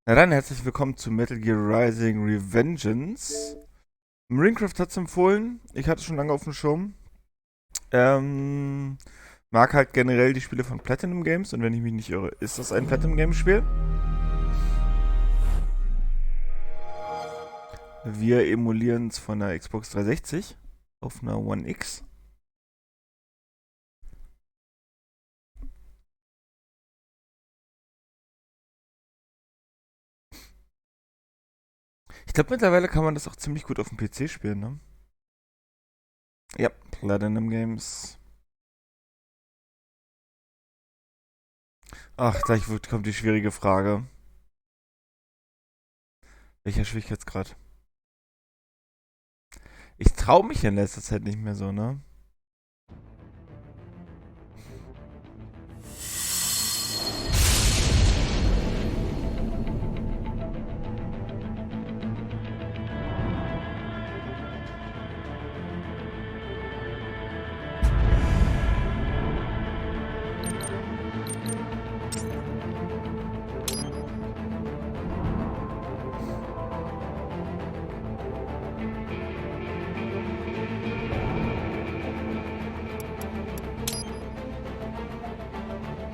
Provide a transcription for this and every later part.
Na dann, herzlich willkommen zu Metal Gear Rising Revengeance. Minecraft hat es empfohlen. Ich hatte es schon lange auf dem Schirm. Ähm, mag halt generell die Spiele von Platinum Games und wenn ich mich nicht irre, ist das ein Platinum Games Spiel. Wir emulieren es von der Xbox 360 auf einer One X. Ich glaube, mittlerweile kann man das auch ziemlich gut auf dem PC spielen, ne? Ja, Platinum Games. Ach, gleich kommt die schwierige Frage. Welcher Schwierigkeitsgrad? Ich traue mich in letzter Zeit nicht mehr so, ne?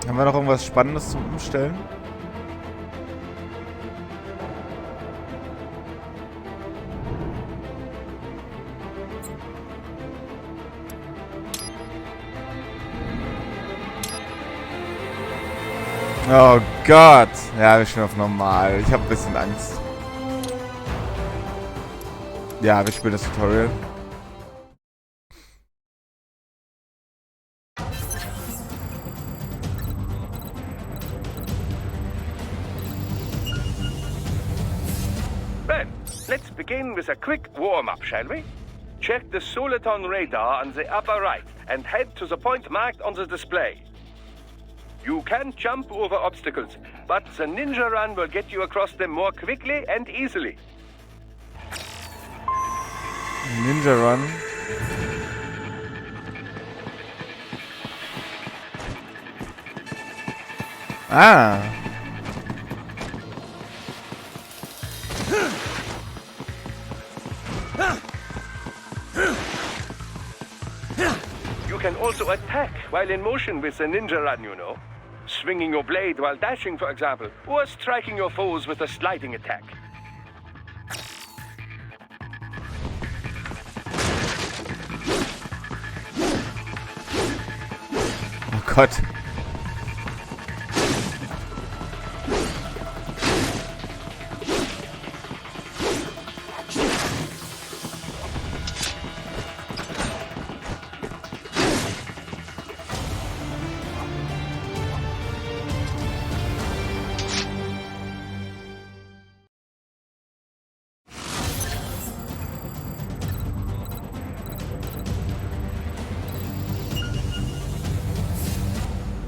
Haben wir noch irgendwas Spannendes zum Umstellen? Oh Gott! Ja, wir spielen auf normal. Ich habe ein bisschen Angst. Ja, wir spielen das Tutorial. Then, let's begin with a quick warm-up, shall we? Check the Soliton radar on the upper right and head to the point marked on the display. You can jump over obstacles, but the ninja run will get you across them more quickly and easily. Ninja Run. Ah! You can also attack while in motion with the ninja run, you know. Swinging your blade while dashing, for example, or striking your foes with a sliding attack. Oh Gott.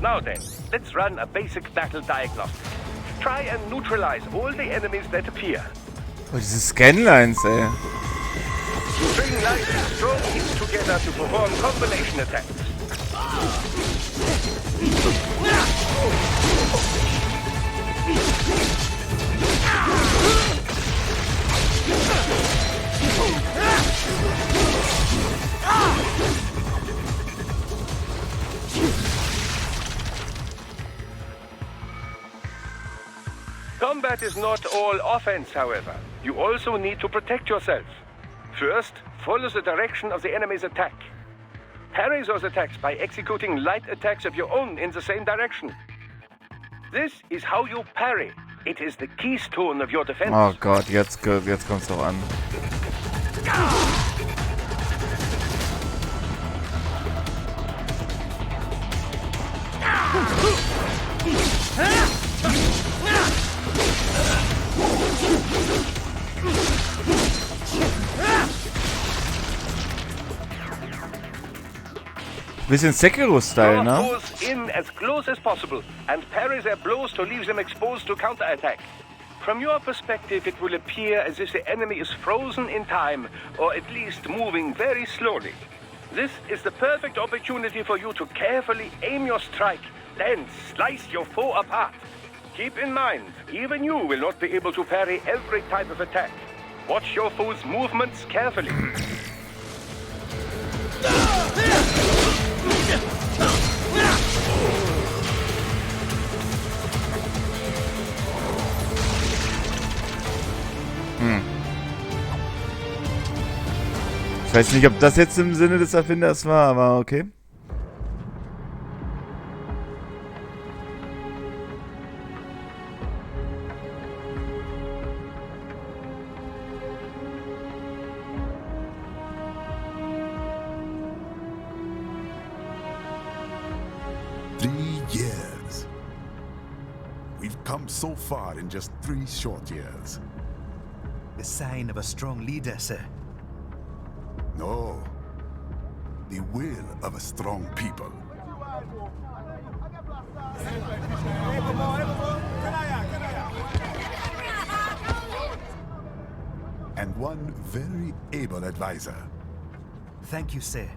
Now then, let's run a basic battle diagnostic. Try and neutralize all the enemies that appear. Oh, diese Scanlines, ey. String leicht and strong hits together to perform combination attacks. Combat is not all offense, however. You also need to protect yourself. First, follow the direction of the enemy's attack. Parry those attacks by executing light attacks of your own in the same direction. This is how you parry. It is the keystone of your defense. Oh Gott, jetzt kommt's doch an. Bisschen Sekiro-Style, Draw ne? foes in as close as possible and parry their blows to leave them exposed to counterattack. From your perspective, it will appear as if the enemy is frozen in time, or at least moving very slowly. This is the perfect opportunity for you to carefully aim your strike, then slice your foe apart. Keep in mind, even you will not be able to parry every type of attack. Watch your foe's movements carefully. Ich weiß nicht, ob das jetzt im Sinne des Erfinders war, aber okay. Years. We've come so far in just 3 short years. The sign of a strong leader, sir. No. The will of a strong people. And one very able advisor. Thank you, sir.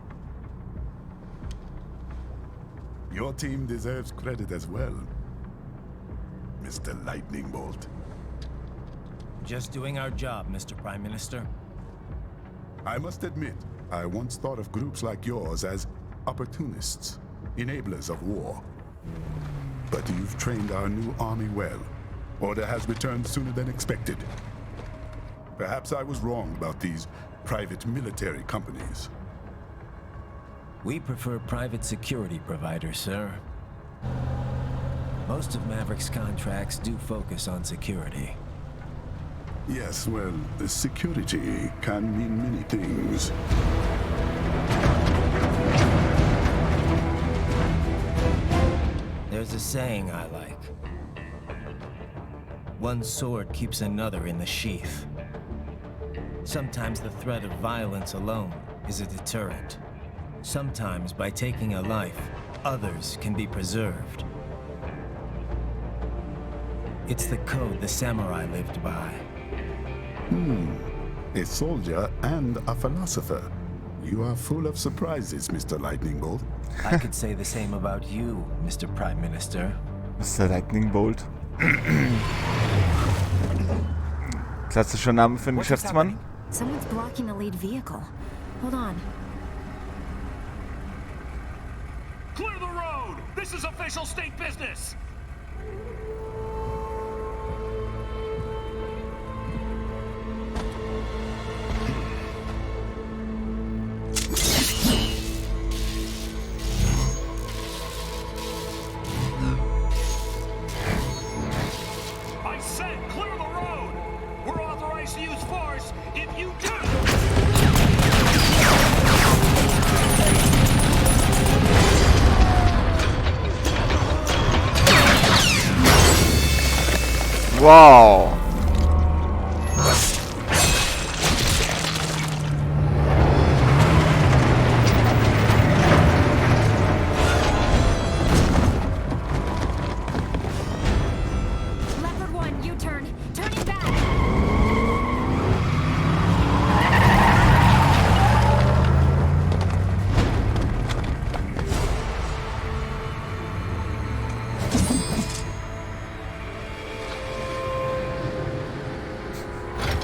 Your team deserves credit as well, Mr. Lightning Bolt. Just doing our job, Mr. Prime Minister. I must admit, I once thought of groups like yours as opportunists, enablers of war. But you've trained our new army well. Order has returned sooner than expected. Perhaps I was wrong about these private military companies. We prefer private security providers, sir. Most of Maverick's contracts do focus on security. Yes, well, security can mean many things. There's a saying I like. One sword keeps another in the sheath. Sometimes the threat of violence alone is a deterrent. Sometimes by taking a life, others can be preserved. It's the code the samurai lived by. A soldier and a philosopher. You are full of surprises, Mr. Lightning Bolt. I could say the same about you, Mr. Prime Minister. Mr. Lightning Bolt. Klassischer Name für einen Geschäftsmann. Someone's blocking the lead vehicle. Hold on. Clear the road! This is official state business! I said clear the road! We're authorized to use force if you do! Wow. Leopard 1, U-turn. Turning back.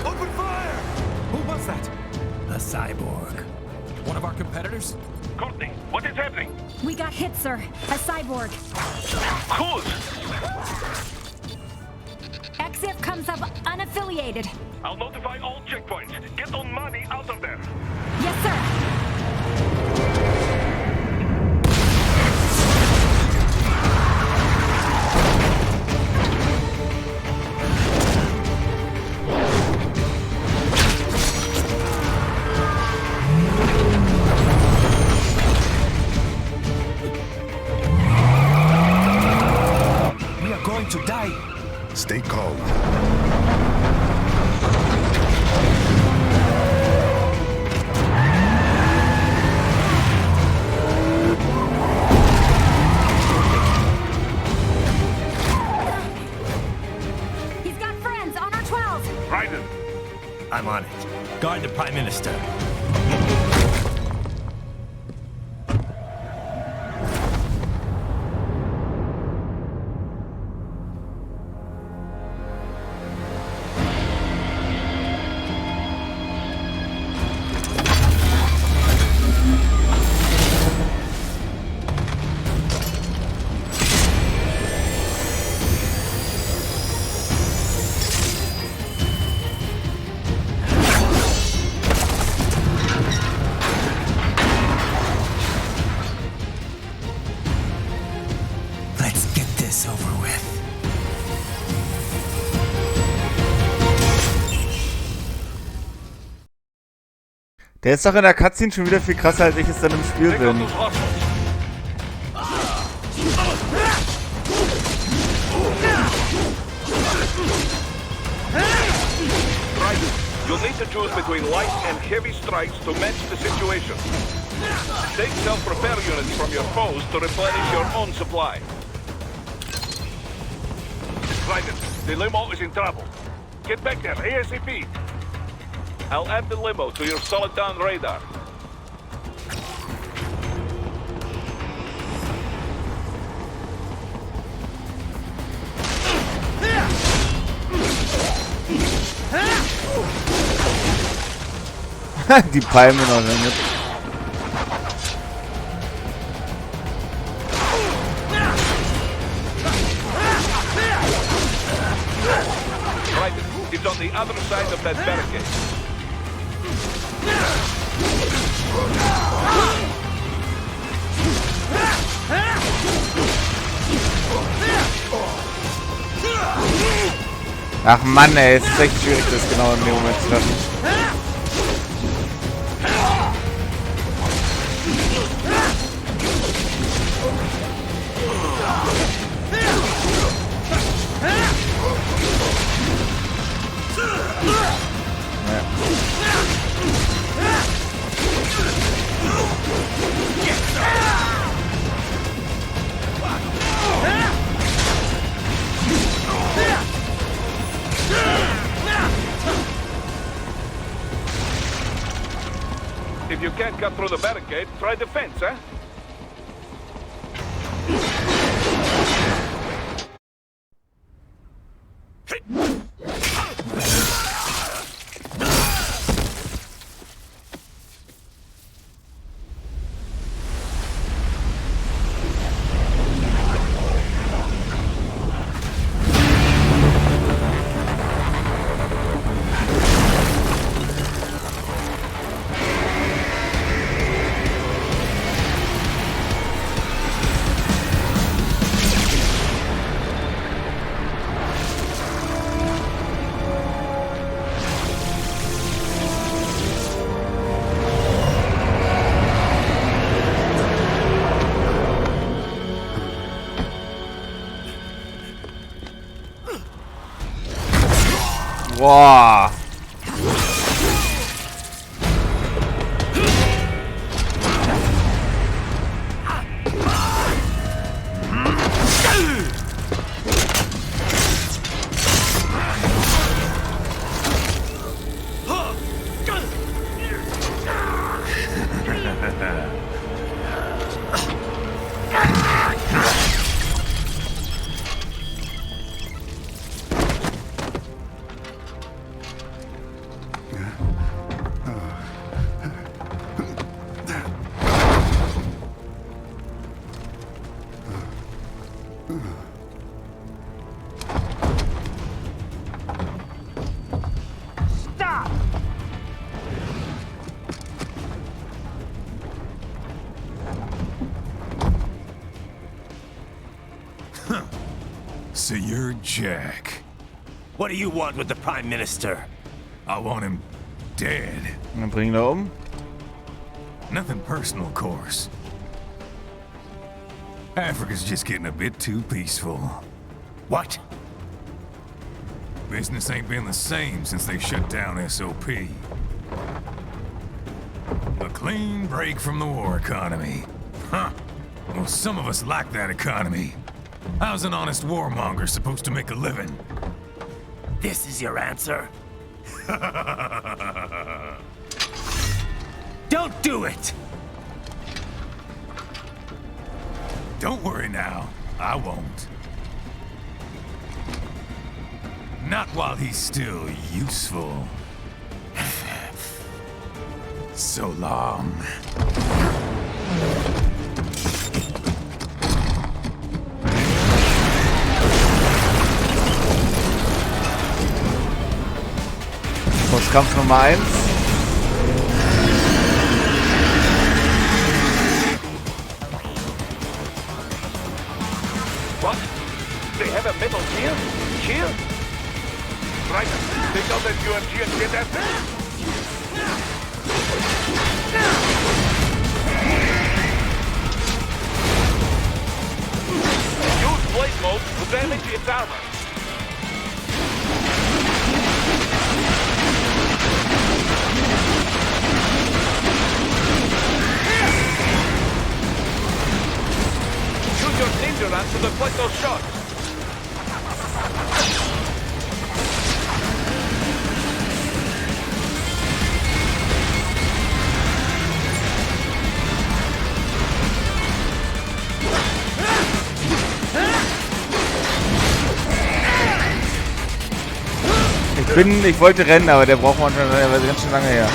Open fire! Who was that? A cyborg. One of our competitors? Courtney, what is happening? We got hit, sir. A cyborg. Cool! XF comes up unaffiliated. I'll notify all checkpoints. Get on money out of there. Yes, sir. We are going to die. Stay calm. He's got friends on our 12. Raiden, I'm on it. Guard the Prime Minister. Der ist doch in der Cutscene schon wieder viel krasser, als ich es dann im Spiel Pick up bin. those hostiles. Right. You'll need to choose between light and heavy strikes to match the situation. Take self-repair units from your foes to replenish your own supply. Right. The limo is in trouble. Get back there, ASAP. I'll add the limo to your solid down radar. Die Palme noch mit. Right, it's on the other side of that barricade. Ach Mann, ey, es ist echt schwierig, das genau in dem Moment zu treffen. If you can't cut through the barricade, try the fence, eh? Boah. So you're Jack. What do you want with the Prime Minister? I want him dead. Und dann bringen wir um. Nothing personal, of course. Africa's just getting a bit too peaceful. What? Business ain't been the same since they shut down SOP. A clean break from the war economy. Huh. Well, some of us like that economy. How's an honest warmonger supposed to make a living? This is your answer? Don't do it! Don't worry now. I won't. Not while he's still useful. So long. Bosskampf Nummer 1. What? They have a metal shield? Shield? Right. Take out that UMG and get after it. Use blade mode to damage its armor. Use your ninja run to deflect those shots. Ich wollte rennen, aber der braucht manchmal ganz schön lange her.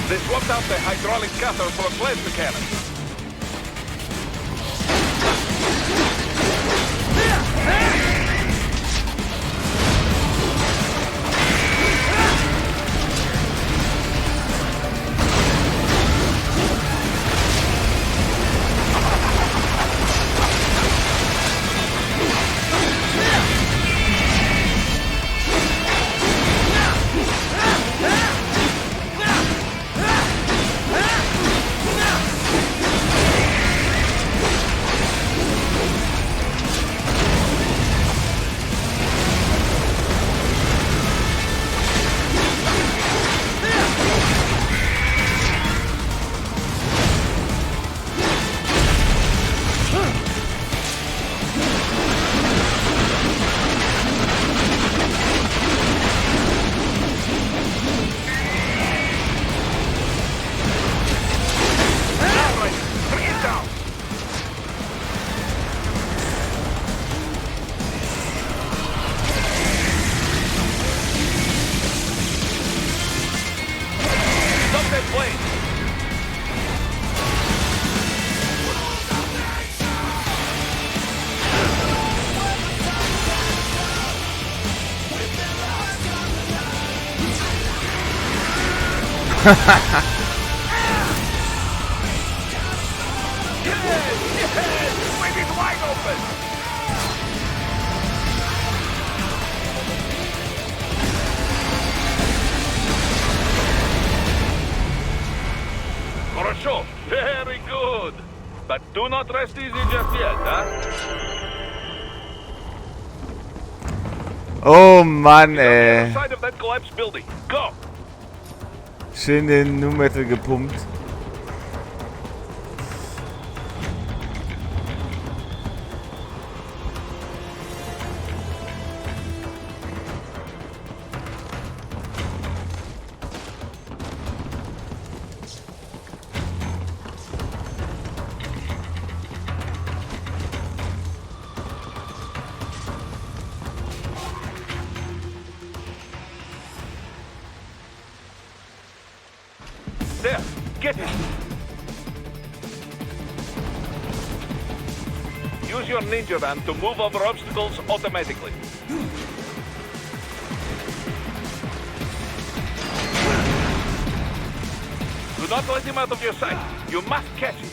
They swapped out the hydraulic cutter for a plasma cannon. Wide open! Хорошо, very good. But do not rest easy just yet, huh? Oh Mann, On the ey. other side of that collapsed building. Go! Schön den Nu Metal gepumpt. There, get it! Use your ninja van to move over obstacles automatically. Do not let him out of your sight. You must catch him.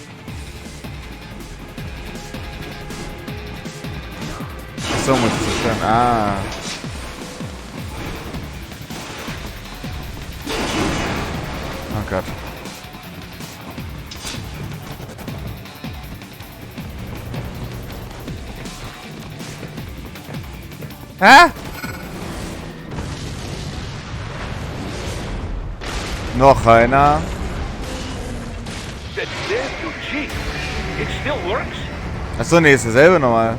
So muss ich zerstören. Ah. Oh Gott. Hä? Noch einer. That damn new Jeep. It still works? Achso, nee, ist derselbe nochmal.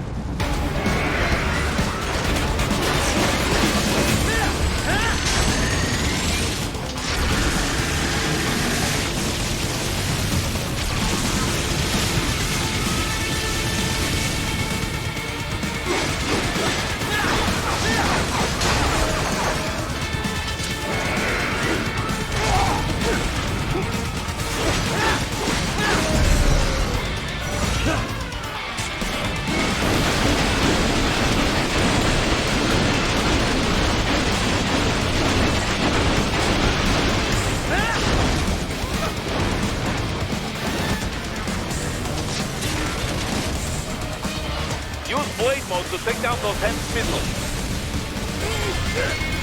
Use blade mode to take down those hand missiles.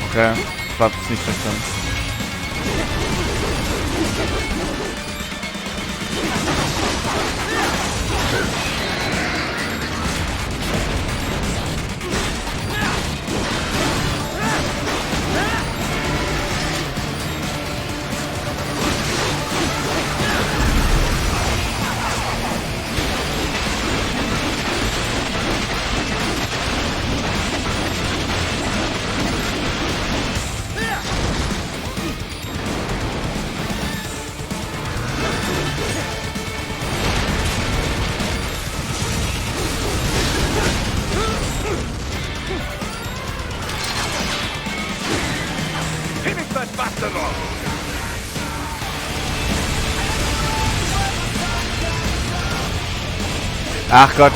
Okay, ich hab's nicht verstanden. Finish that bastard off! Ach Gott,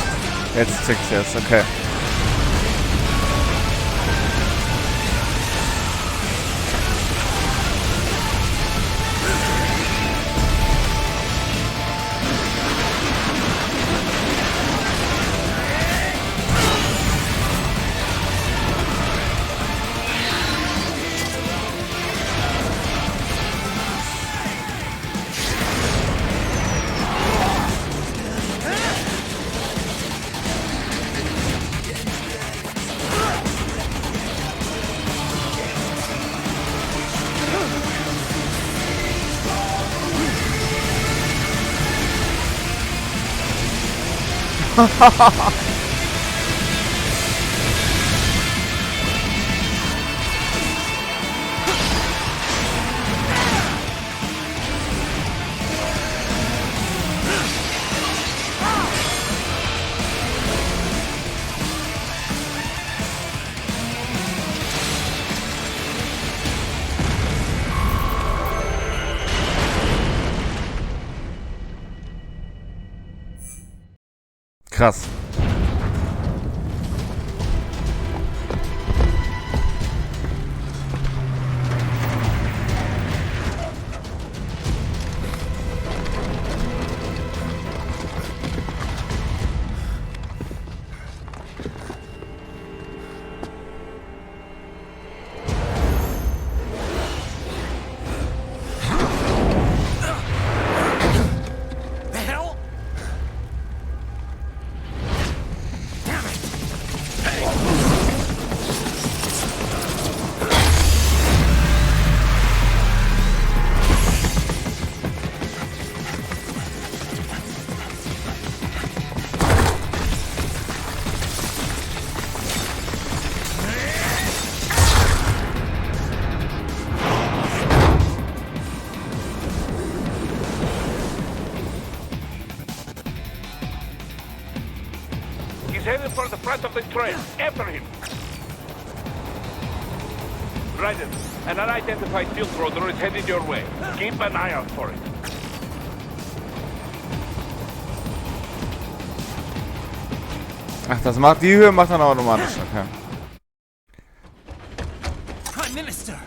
jetzt zickt's jetzt, okay. Krass. He's headed for the front of the train. After him. Raiden, an unidentified field roller is headed your way. Keep an eye out for it. Ach, das macht die Höhe macht dann automatisch, okay. Prime Minister!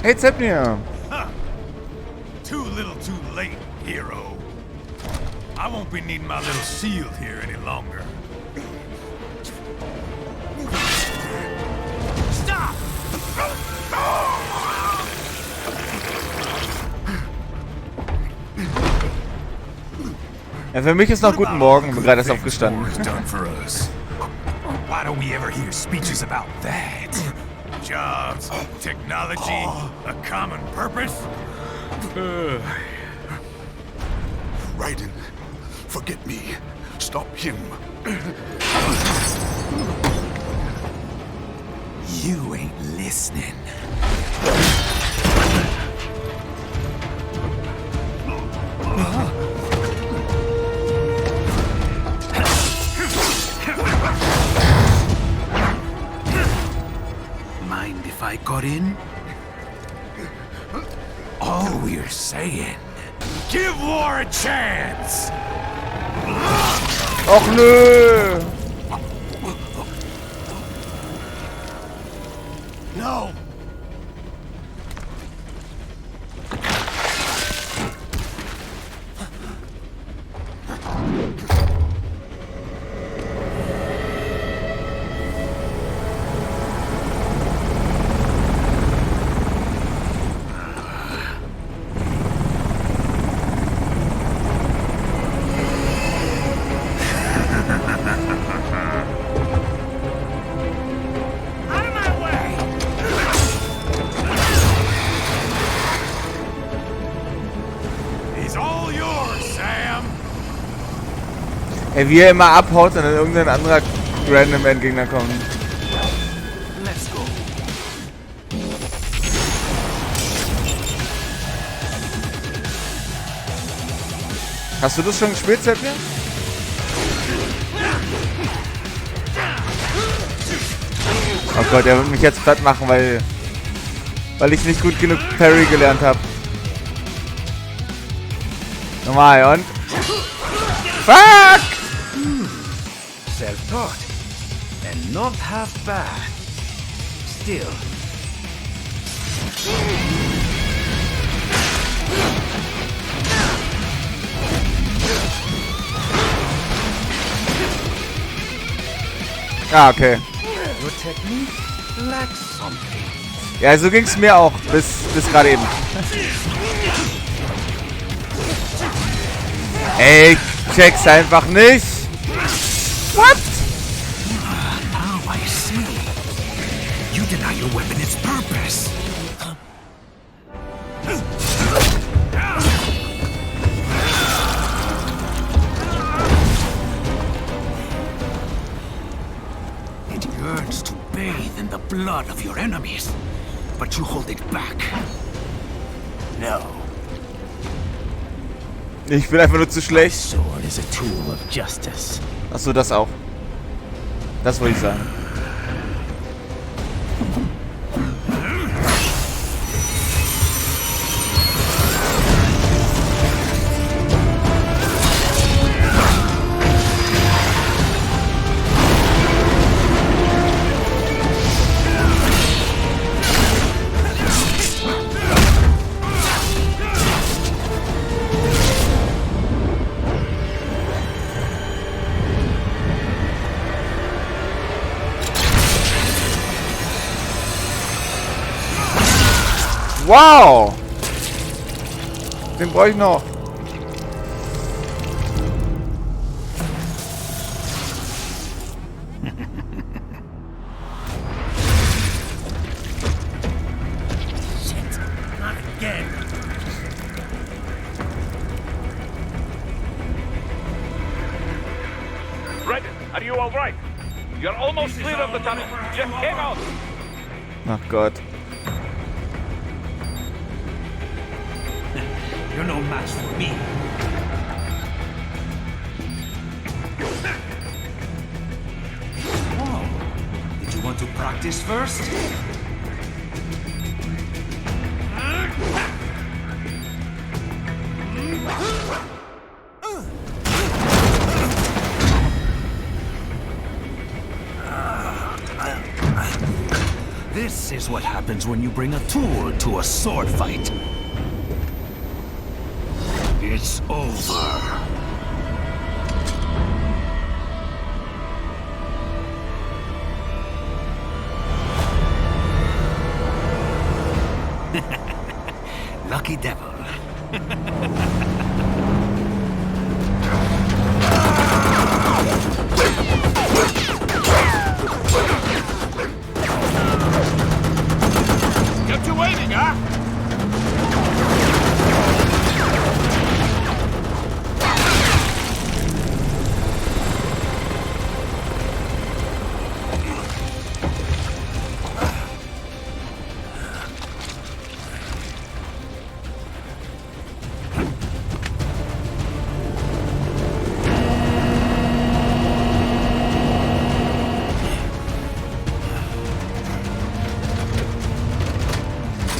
Hey, Zepnir! Too little too late, hero. I won't be needing my little shield here any longer. Stop! Ja, für mich ist noch guten Morgen, bin gerade erst aufgestanden. War is done for us. Why don't we ever hear speeches about that? Jobs, technology, a common purpose. Raiden, forget me. Stop him. You ain't listening. Mind if I got in? All we're saying. Give war a chance. Och nö! No! Ey, wie er immer abhaut und dann irgendein anderer random Endgegner kommt. Let's go. Hast du das schon gespielt, Seppia? Oh Gott, er wird mich jetzt platt machen, weil ich nicht gut genug Parry gelernt habe. Nochmal, und? Fuck! Self-taught. And not half bad. Still. Ah, okay. Your technique lacks something. Ja, so ging's mir auch, bis gerade eben. Ey, ich check's einfach nicht. What? Now I see. You deny your weapon its purpose. It yearns to bathe in the blood of your enemies, but you hold it back. No. Ich bin einfach nur zu schlecht. Sword is a tool of justice. Achso, das auch. Das wollte ich sagen. Wow! Den brauche ich noch. Shit, not again. Raiden, are you all right? You're almost clear of the tunnel. Just hang on. Ach Gott. You're no match for me. Oh, did you want to practice first? This is what happens when you bring a tool to a sword fight. It's over. Lucky devil.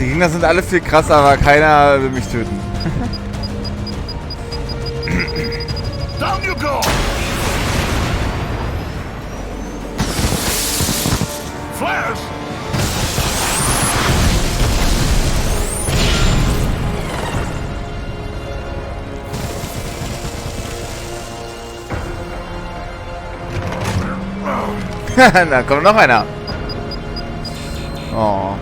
Die Gegner sind alle viel krasser, aber keiner will mich töten. Down you go! Flares! Da kommt noch einer. Oh.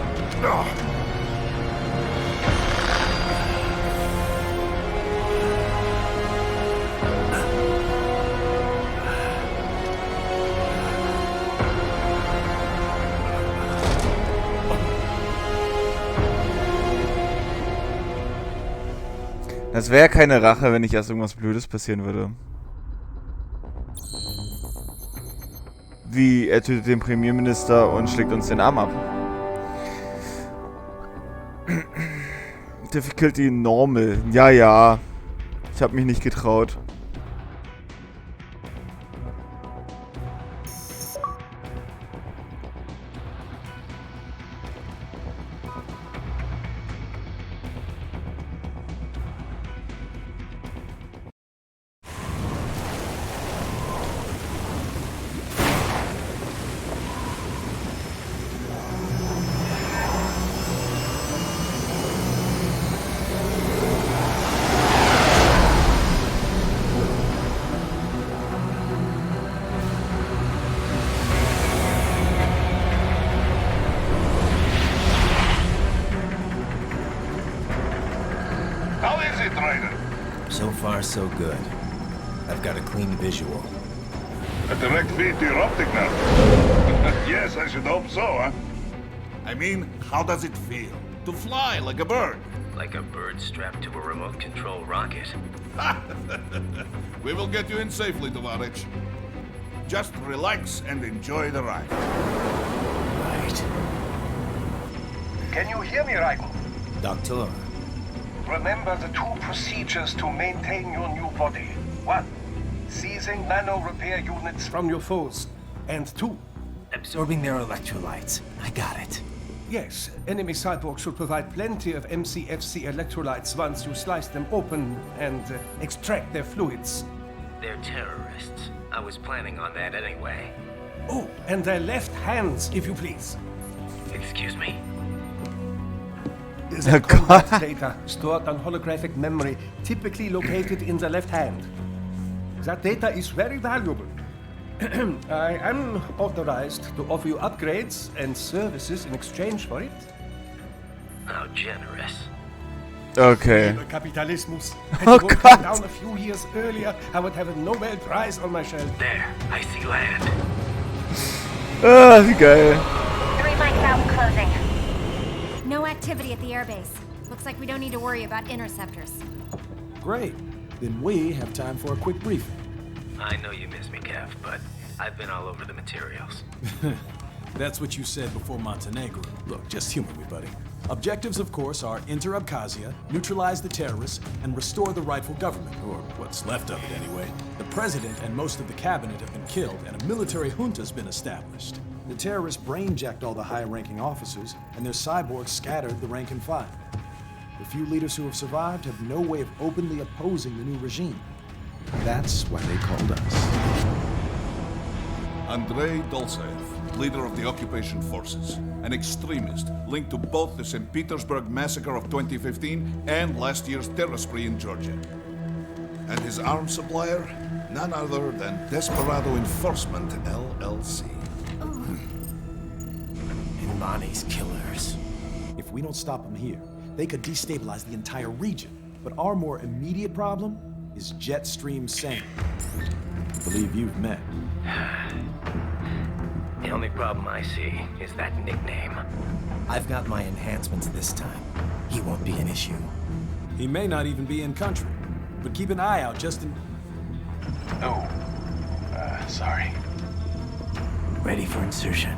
Das wäre keine Rache, wenn nicht erst irgendwas Blödes passieren würde. Wie, er tötet den Premierminister und schlägt uns den Arm ab. Difficulty normal. Ja, ja. Ich habe mich nicht getraut. How is it, Ryder? So far, so good. I've got a clean visual. A direct feed to your optic now. Yes, I should hope so, huh? I mean, how does it feel? To fly like a bird? Like a bird strapped to a remote control rocket. We will get you in safely, Tovarich. Just relax and enjoy the ride. Right. Can you hear me, Raiden? Doctor. Remember the two procedures to maintain your new body. 1. Seizing nano repair units from your foes. And 2. Absorbing their electrolytes. I got it. Yes, enemy cyborgs should provide plenty of MCFC electrolytes once you slice them open and extract their fluids. They're terrorists. I was planning on that anyway. Oh, and their left hands, if you please. Excuse me? The combat data stored on holographic memory, typically located in the left hand. That data is very valuable. I am authorized to offer you upgrades and services in exchange for it. How generous. Okay. Capitalismus. Had Oh you come Gott. down a few years earlier, I would have a Nobel Prize on my shelf. There, I see land. Ah, wie geil. 3 mics out closing. No activity at the airbase. Looks like we don't need to worry about interceptors. Great. Then we have time for a quick briefing. I know you miss me, Kev, but I've been all over the materials. That's what you said before Montenegro. Look, just humor me, buddy. Objectives, of course, are enter Abkhazia, neutralize the terrorists, and restore the rightful government, or what's left of it anyway. The president and most of the cabinet have been killed, and a military junta's been established. The terrorists brain-jacked all the high-ranking officers, and their cyborgs scattered the rank and file. The few leaders who have survived have no way of openly opposing the new regime. That's why they called us. Andrei Dolzaev, leader of the occupation forces, an extremist linked to both the St. Petersburg massacre of 2015 and last year's terror spree in Georgia. And his arms supplier, none other than Desperado Enforcement, LLC. Imani's killers. If we don't stop them here, they could destabilize the entire region. But our more immediate problem is Jetstream Sam. I believe you've met. The only problem I see is that nickname. I've got my enhancements this time. He won't be an issue. He may not even be in country, but keep an eye out just in... Oh, sorry. Ready for insertion.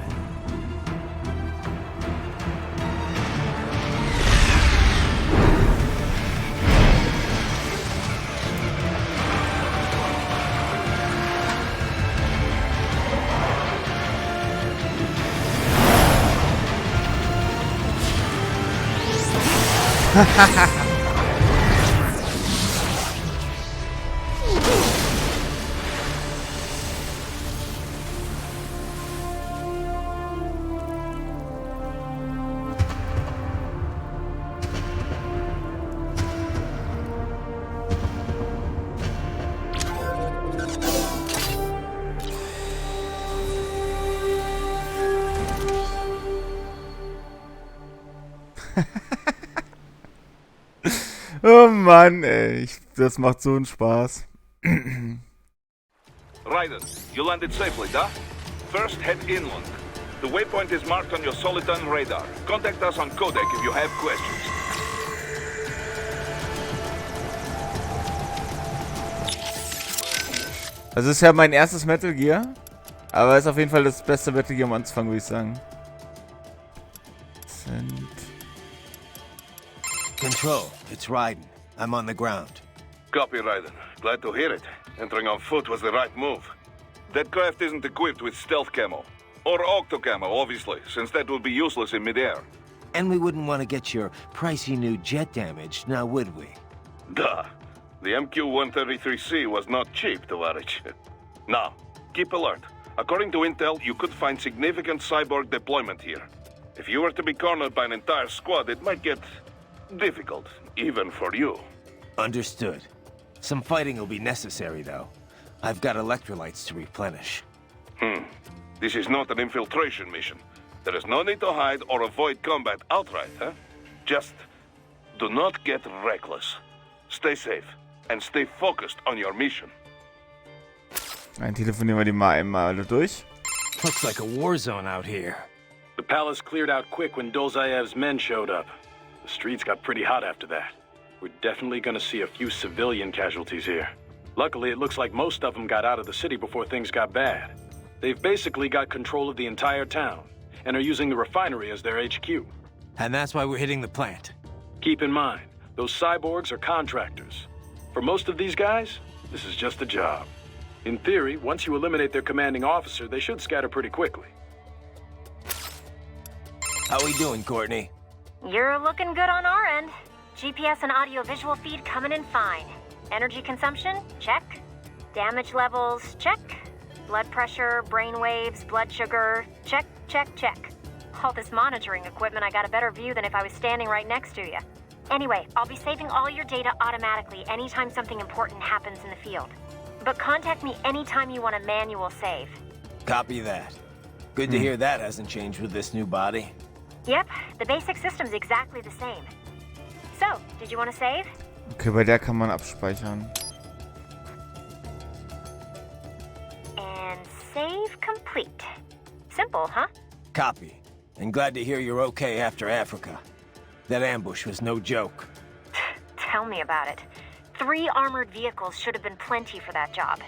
Oh Mann, ey. Das macht so einen Spaß. Raiden, you landed safely, da? First, head inland. The waypoint is marked on your Soliton radar. Contact us on Codec if you have questions. Das ist ja mein erstes Metal Gear. Aber ist auf jeden Fall das beste Metal Gear am Anfang, würde ich sagen. Control, it's Raiden. I'm on the ground. Copy, Raiden. Glad to hear it. Entering on foot was the right move. That craft isn't equipped with stealth camo. Or octo camo, obviously, since that would be useless in midair. And we wouldn't want to get your pricey new jet damaged, now would we? Duh. The MQ-133C was not cheap, Tovarich. Now, keep alert. According to intel, you could find significant cyborg deployment here. If you were to be cornered by an entire squad, it might get difficult, even for you. Understood. Some fighting will be necessary, though. I've got electrolytes to replenish. This is not an infiltration mission. There is no need to hide or avoid combat outright, huh? Just do not get reckless. Stay safe and stay focused on your mission. Dann telefonieren wir die mal einmal alle durch. Looks like a war zone out here. The palace cleared out quick when Dolzayev's men showed up. The streets got pretty hot after that. We're definitely gonna see a few civilian casualties here. Luckily, it looks like most of them got out of the city before things got bad. They've basically got control of the entire town, and are using the refinery as their HQ. And that's why we're hitting the plant. Keep in mind, those cyborgs are contractors. For most of these guys, this is just a job. In theory, once you eliminate their commanding officer, they should scatter pretty quickly. How we doing, Courtney? You're looking good on our end. GPS and audio-visual feed coming in fine. Energy consumption? Check. Damage levels? Check. Blood pressure, brain waves, blood sugar? Check, check, check. All this monitoring equipment, I got a better view than if I was standing right next to you. Anyway, I'll be saving all your data automatically anytime something important happens in the field. But contact me anytime you want a manual save. Copy that. Good to hear that hasn't changed with this new body. Yep, the basic system's exactly the same. So, did you want to save? Okay, bei der kann man abspeichern. And save complete. Simple, huh? Copy. And glad to hear you're okay after Africa. That ambush was no joke. Tell me about it. 3 armored vehicles should have been plenty for that job.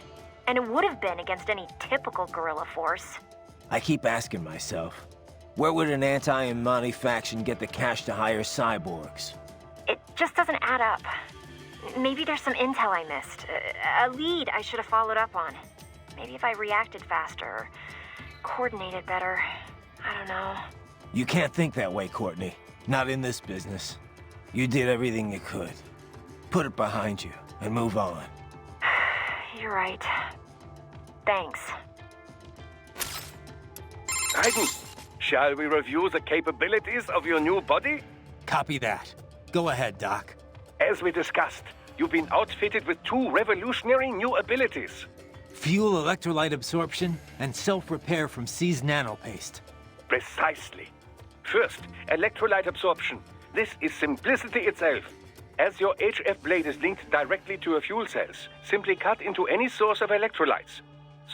And it would have been against any typical guerrilla force. I keep asking myself, where would an anti-Imani faction get the cash to hire cyborgs? It just doesn't add up. Maybe there's some intel I missed. A lead I should have followed up on. Maybe if I reacted faster, or coordinated better. I don't know. You can't think that way, Courtney. Not in this business. You did everything you could. Put it behind you and move on. You're right. Thanks. Raiden, shall we review the capabilities of your new body? Copy that. Go ahead, Doc. As we discussed, you've been outfitted with 2 revolutionary new abilities. Fuel electrolyte absorption and self-repair from seized nanopaste. Precisely. First, electrolyte absorption. This is simplicity itself. As your HF blade is linked directly to your fuel cells, simply cut into any source of electrolytes.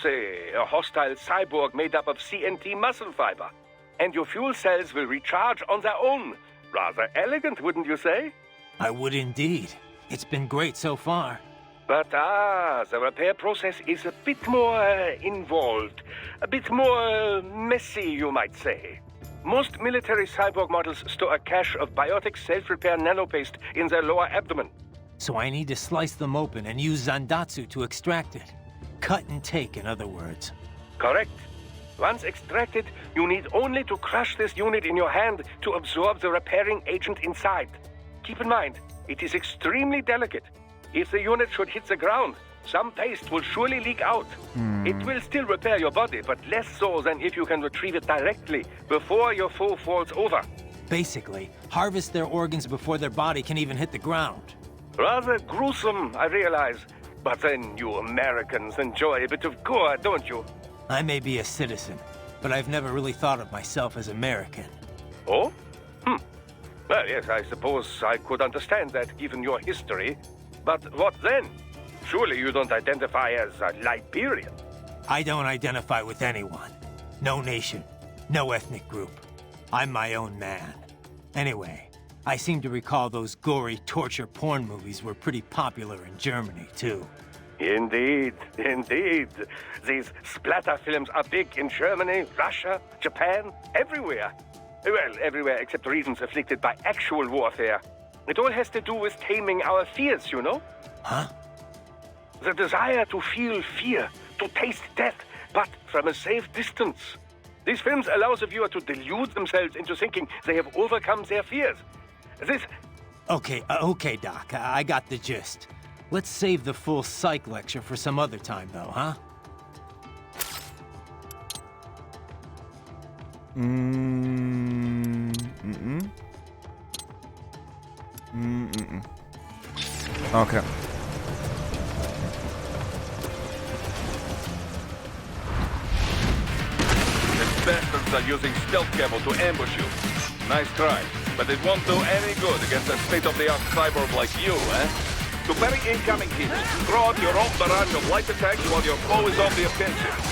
Say, a hostile cyborg made up of CNT muscle fiber. And your fuel cells will recharge on their own. Rather elegant, wouldn't you say? I would indeed. It's been great so far. But the repair process is a bit more involved. A bit more messy, you might say. Most military cyborg models store a cache of biotic self-repair nanopaste in their lower abdomen. So I need to slice them open and use Zandatsu to extract it. Cut and take, in other words. Correct. Once extracted, you need only to crush this unit in your hand to absorb the repairing agent inside. keep in mind, it is extremely delicate. If the unit should hit the ground, some paste will surely leak out. It will still repair your body, but less so than if you can retrieve it directly before your foe falls over. Basically, harvest their organs before their body can even hit the ground. Rather gruesome, I realize. But then you Americans enjoy a bit of gore, don't you? I may be a citizen, but I've never really thought of myself as American. Oh? Well, yes, I suppose I could understand that given your history. But what then? Surely you don't identify as a Liberian. I don't identify with anyone. No nation, no ethnic group. I'm my own man. Anyway, I seem to recall those gory torture porn movies were pretty popular in Germany, too. Indeed, indeed. These splatter films are big in Germany, Russia, Japan, everywhere. Well, everywhere except regions afflicted by actual warfare. It all has to do with taming our fears, you know? Huh? The desire to feel fear, to taste death, but from a safe distance. These films allow the viewer to delude themselves into thinking they have overcome their fears. This... Okay, Doc. I got the gist. Let's save the full psych lecture for some other time, though, huh? Okay. The bastards are using stealth camo to ambush you. Nice try, but it won't do any good against a state-of-the-art cyborg like you, eh? To parry incoming hits, throw out your own barrage of light attacks while your foe is on the offensive.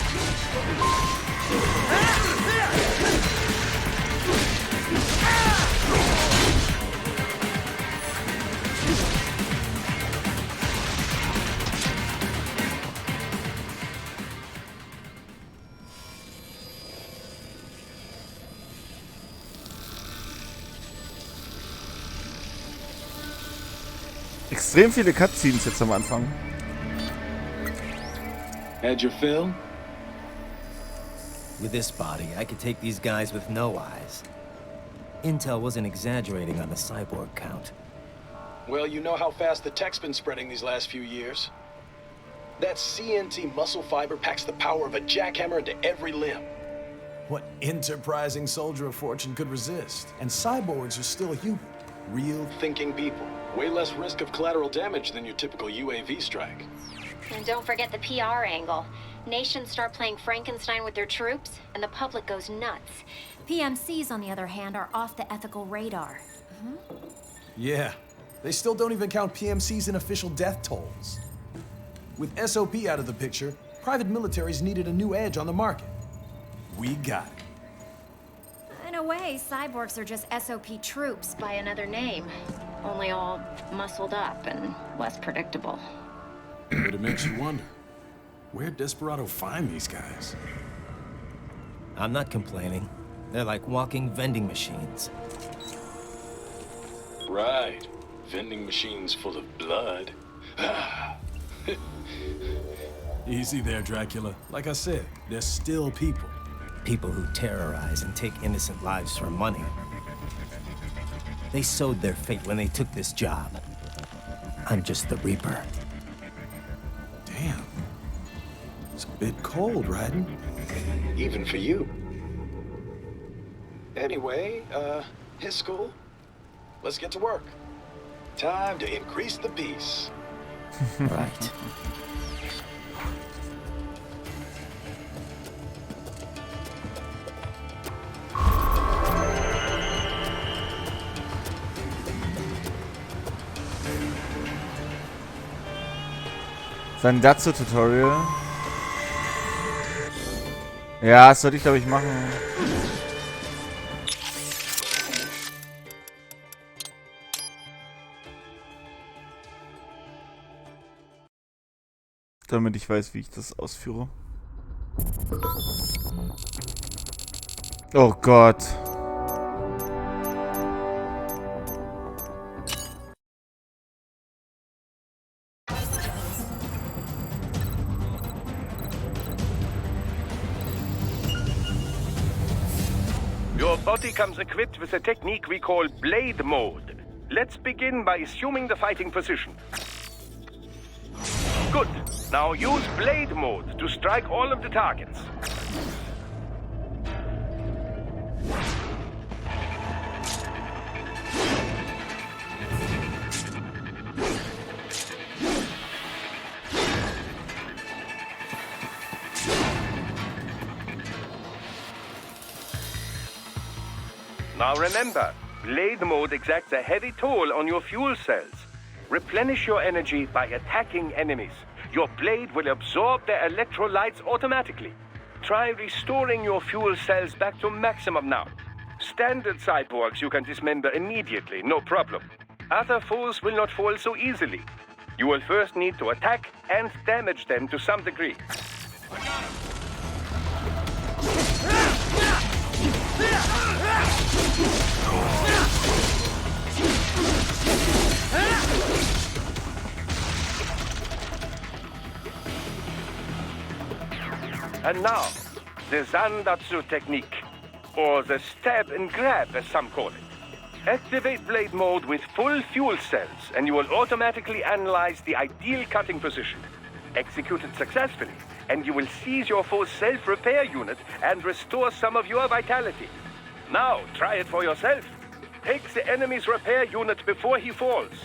Extrem viele Cutscenes jetzt am Anfang. Had your fill? With this body, I could take these guys with no eyes. Intel wasn't exaggerating on the cyborg count. Well, you know how fast the tech's been spreading these last few years. That CNT muscle fiber packs the power of a jackhammer into every limb. What enterprising soldier of fortune could resist? And cyborgs are still human. Real thinking people. Way less risk of collateral damage than your typical UAV strike. And don't forget the PR angle. Nations start playing Frankenstein with their troops, and the public goes nuts. PMCs, on the other hand, are off the ethical radar. Yeah. They still don't even count PMCs in official death tolls. With SOP out of the picture, private militaries needed a new edge on the market. We got it. In a way, cyborgs are just SOP troops by another name. Only all muscled up and less predictable. But it makes you wonder, where'd Desperado find these guys? I'm not complaining. They're like walking vending machines. Right. Vending machines full of blood. Easy there, Dracula. Like I said, they're still people. People who terrorize and take innocent lives for money. They sowed their fate when they took this job. I'm just the Reaper. Damn. It's a bit cold, Raiden. Even for you. Anyway, his school. Let's get to work. Time to increase the peace. Right. Sandatsu-Tutorial. Ja, das sollte ich, glaube ich, machen. Damit ich weiß, wie ich das ausführe. Oh Gott. Your body comes equipped with a technique we call blade mode. Let's begin by assuming the fighting position. Good. Now use blade mode to strike all of the targets. Now remember, blade mode exacts a heavy toll on your fuel cells. Replenish your energy by attacking enemies. Your blade will absorb their electrolytes automatically. Try restoring your fuel cells back to maximum now. Standard cyborgs you can dismember immediately, no problem. Other foes will not fall so easily. You will first need to attack and damage them to some degree. And now, the Zandatsu technique, or the stab and grab as some call it. Activate blade mode with full fuel cells and you will automatically analyze the ideal cutting position. Execute it successfully and you will seize your foe's self-repair unit and restore some of your vitality. Now, try it for yourself. Take the enemy's repair unit before he falls.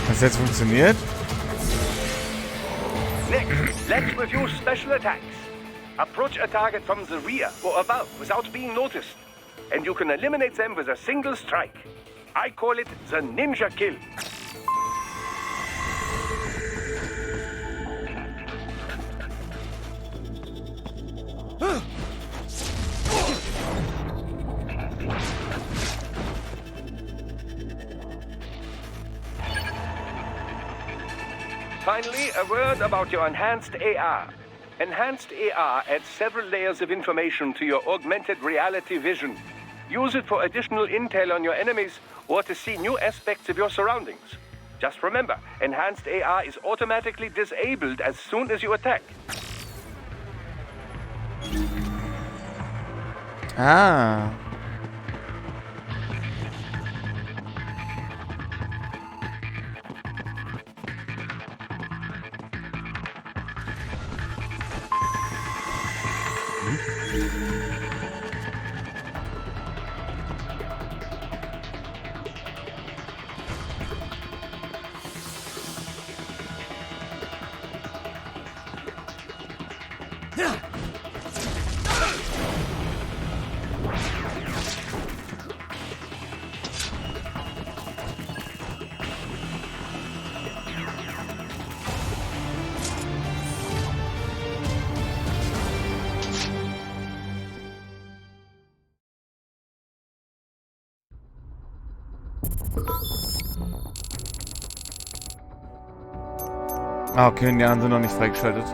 Has jetzt funktioniert? Next, let's review special attacks. Approach a target from the rear or above without being noticed, and you can eliminate them with a single strike. I call it the ninja kill. Finally, a word about your enhanced AR. Enhanced AR adds several layers of information to your augmented reality vision. Use it for additional intel on your enemies or to see new aspects of your surroundings. Just remember, enhanced AR is automatically disabled as soon as you attack. Ah. Ah, okay, die anderen sind noch nicht freigeschaltet.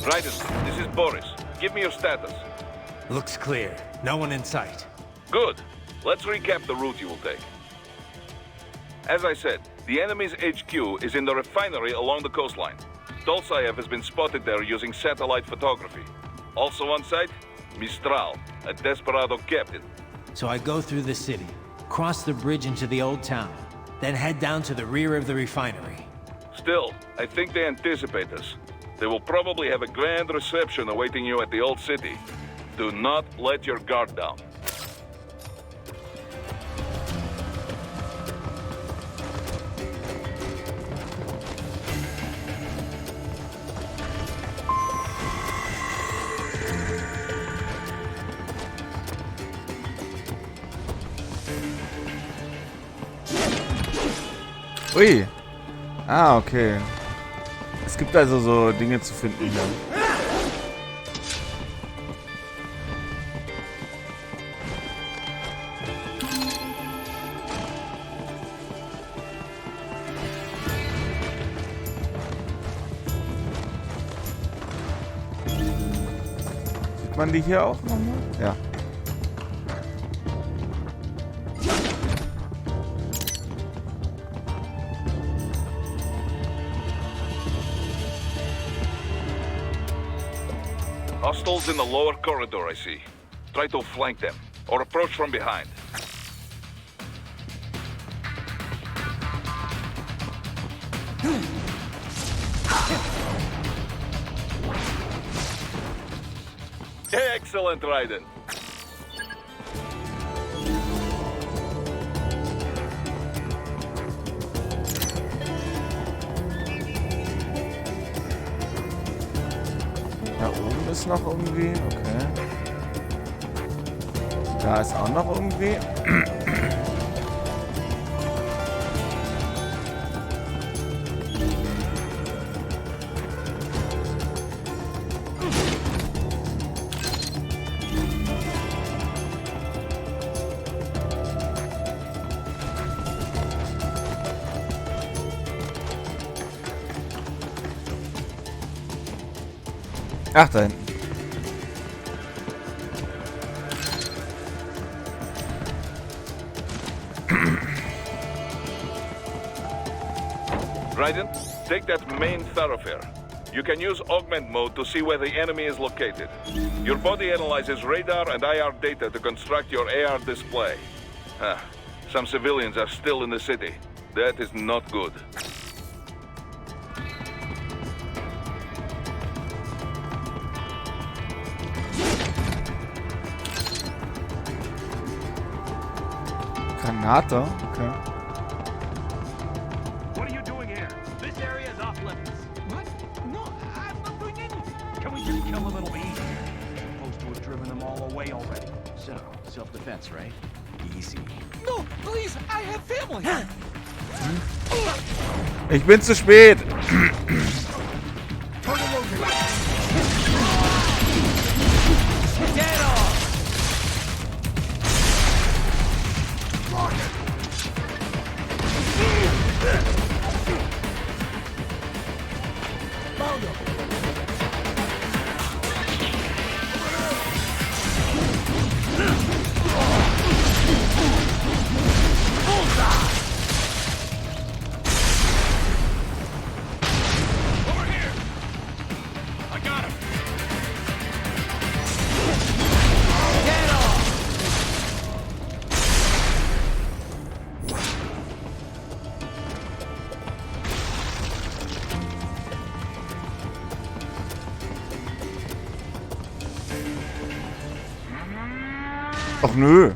Raiden, this is Boris. Give me your status. Looks clear. No one in sight. Good. Let's recap the route you will take. As I said, the enemy's HQ is in the refinery along the coastline. Dolzaev has been spotted there using satellite photography. Also on site, Mistral, a desperado captain. So I go through the city, cross the bridge into the old town, then head down to the rear of the refinery. Still, I think they anticipate us. They will probably have a grand reception awaiting you at the old city. Do not let your guard down. Ui. Ah, okay. Es gibt also so Dinge zu finden hier. man die hier auch nochmal? Ja. Hostiles in the lower corridor, I see. Try to flank them, or approach from behind. Excellent, Raiden. Da oben ist noch irgendwie. Okay. Da ist auch noch irgendwie. Ach, da hinten. Raiden, take that main thoroughfare. You can use augment mode to see where the enemy is located. Your body analyzes radar and IR data to construct your AR display. Some civilians are still in the city. That is not good. Granate? Okay. What are you doing here? This area is off limits. What? No, I'm not doing anything. Can we just kill a little bit easier? Supposed to have driven them all away already. So, self-defense, right? Easy. No, please, I have family. Ich bin zu spät. Dead on! Ach nö.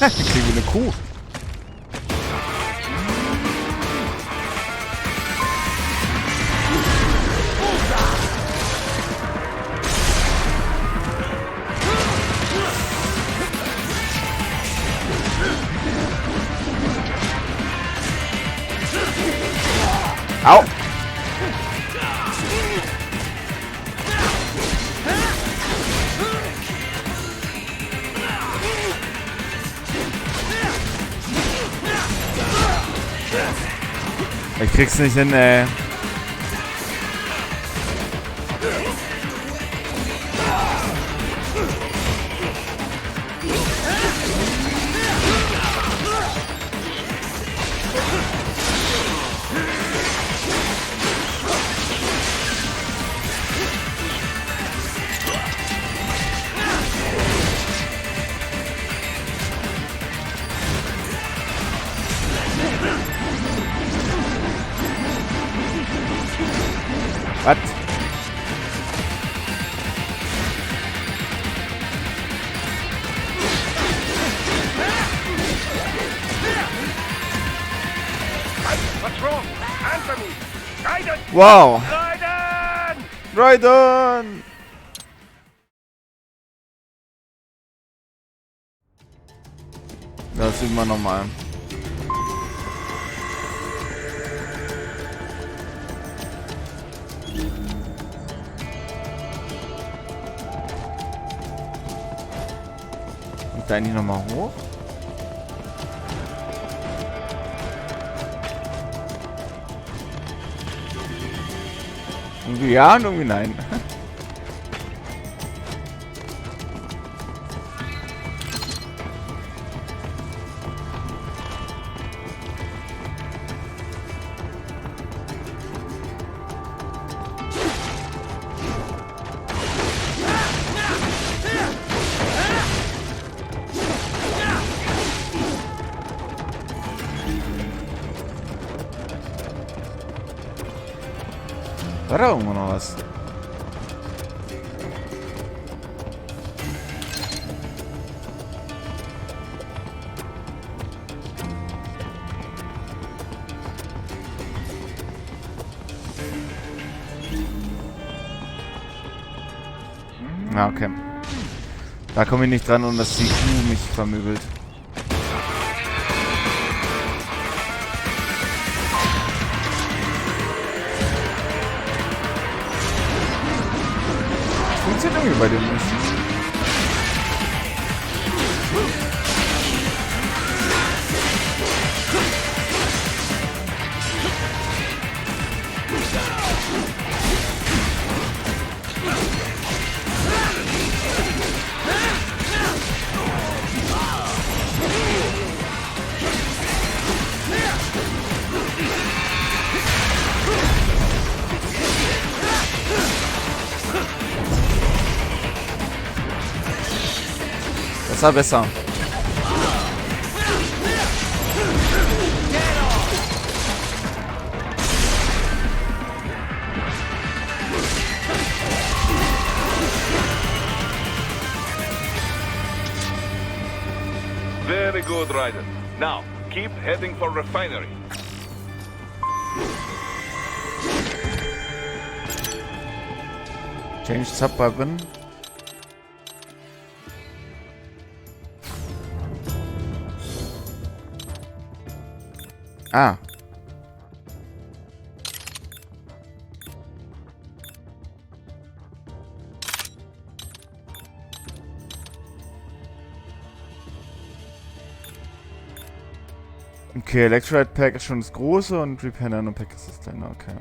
Dann kriegen wir eine Kuh. Au! Ich krieg's nicht hin, ey. Was? What's wrong? Answer me! Raiden! Wow! Raiden! Raiden! Das sehen wir nochmal. Und da nicht nochmal hoch. Irgendwie ja und irgendwie nein. da irgendwo noch was? Ja, okay. Da komme ich nicht dran und dass die Kuh mich vermöbelt. Funktioniert irgendwie bei dem nicht. Das war besser. Very good, Raiden. Now, keep heading for refinery. Change Sub-Weapon. Ah. Okay, Electrolyte Pack ist schon das große und Repair Nano Pack ist das kleine, okay.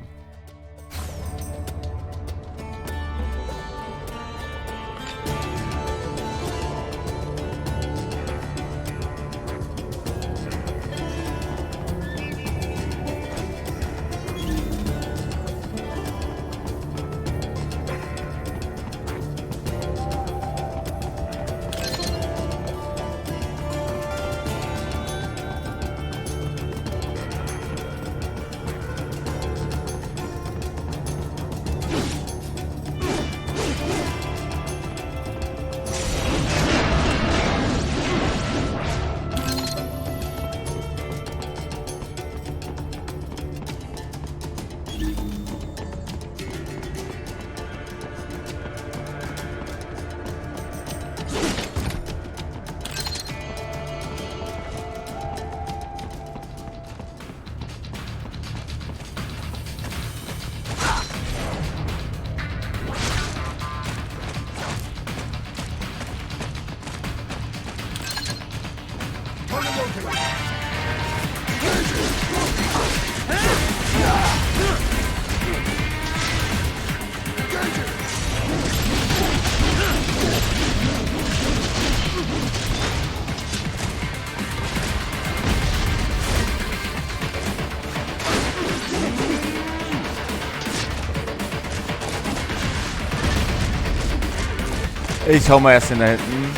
Ich hau mal erst den da hinten.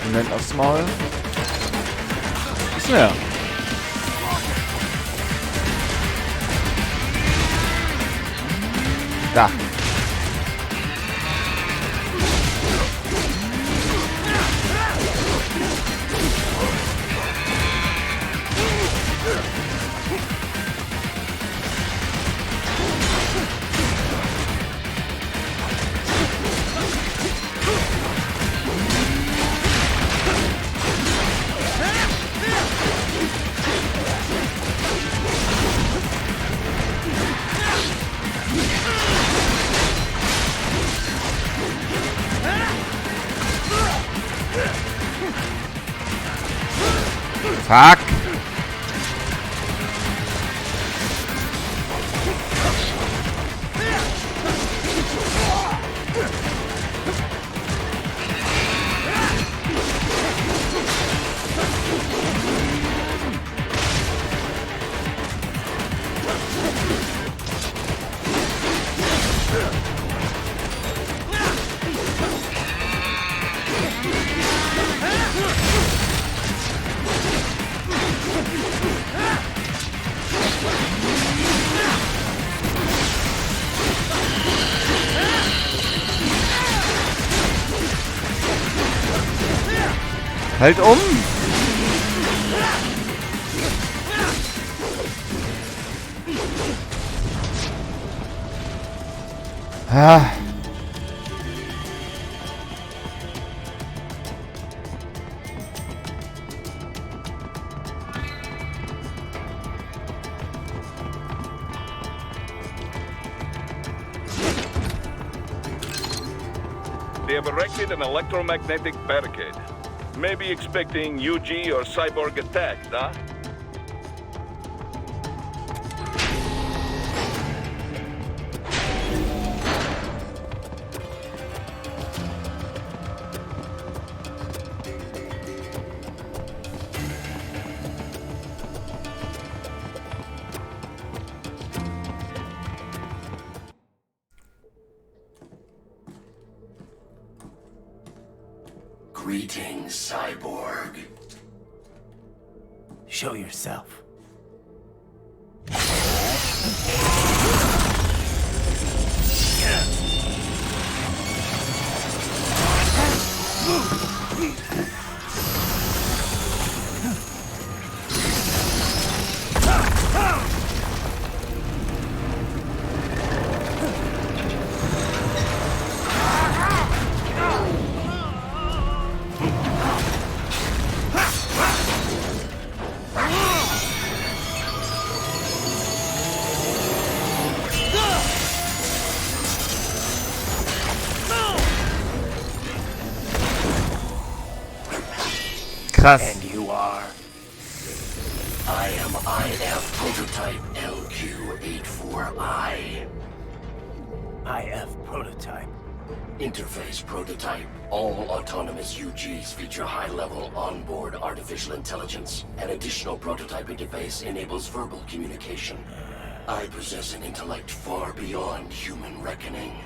Moment aufs Maul. Ist näher. Da. Fuck! Halt um! Ah. They have erected an electromagnetic barricade. Maybe expecting UG or cyborg attack, huh? Greetings, cyborg. Show yourself. Krass. And you are? I am IF prototype LQ84I. IF prototype. Interface prototype. All autonomous UGs feature high-level onboard artificial intelligence. An additional prototype interface enables verbal communication. I possess an intellect far beyond human reckoning.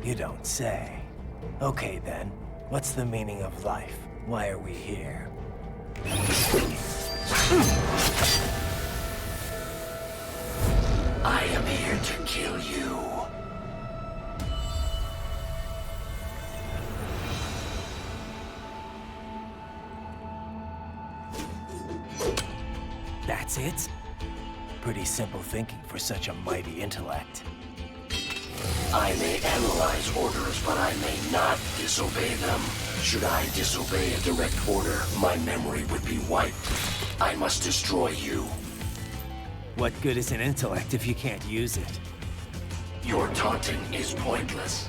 You don't say. Okay then, what's the meaning of life? Why are we here? I am here to kill you. That's it? Pretty simple thinking for such a mighty intellect. I may analyze orders, but I may not disobey them. Should I disobey a direct order, my memory would be wiped. I must destroy you. What good is an intellect if you can't use it? Your taunting is pointless.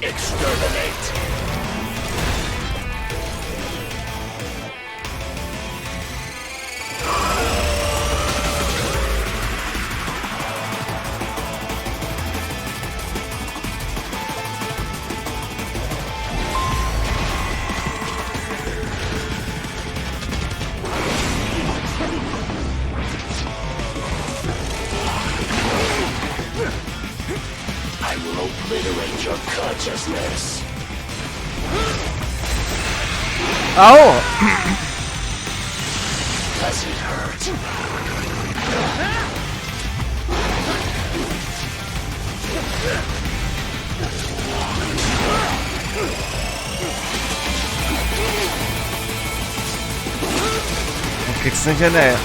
Exterminate! I will obliterate your consciousness. Au! Does it hurt? Du kriegst nicht hin, ey.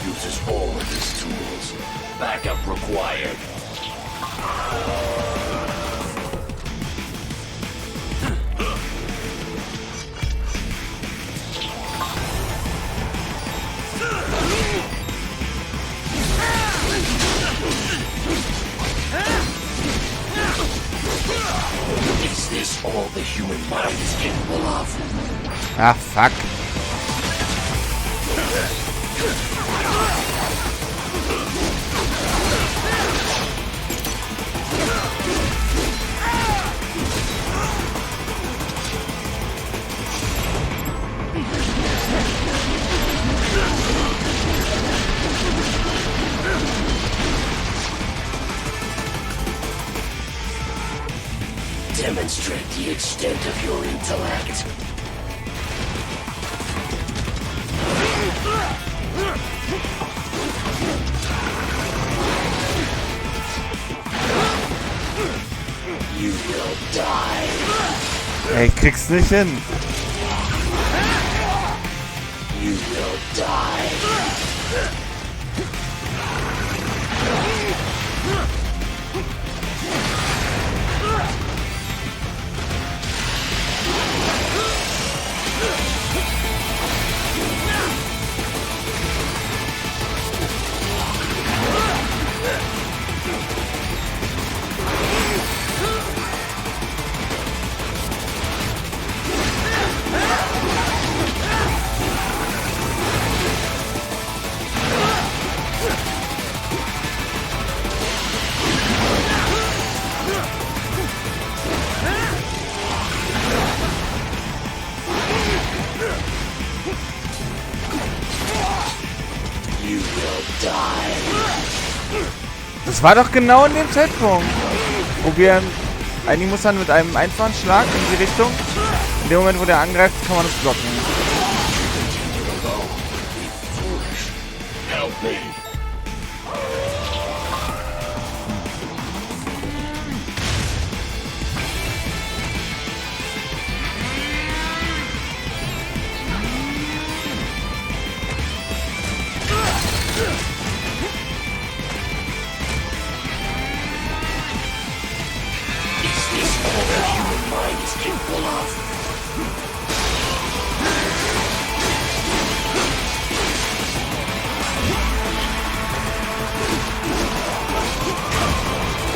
Uses all of his tools. Backup required. Is this all the human mind is capable of? Ah, fuck. demonstrate the extent of your intellect. You will die. Ey, ich krieg's nicht hin. You will die. Das war doch genau in dem Zeitpunkt, wo wir... Eigentlich muss man mit einem einfachen Schlag in die Richtung. In dem Moment, wo der angreift, kann man das blocken. Help me.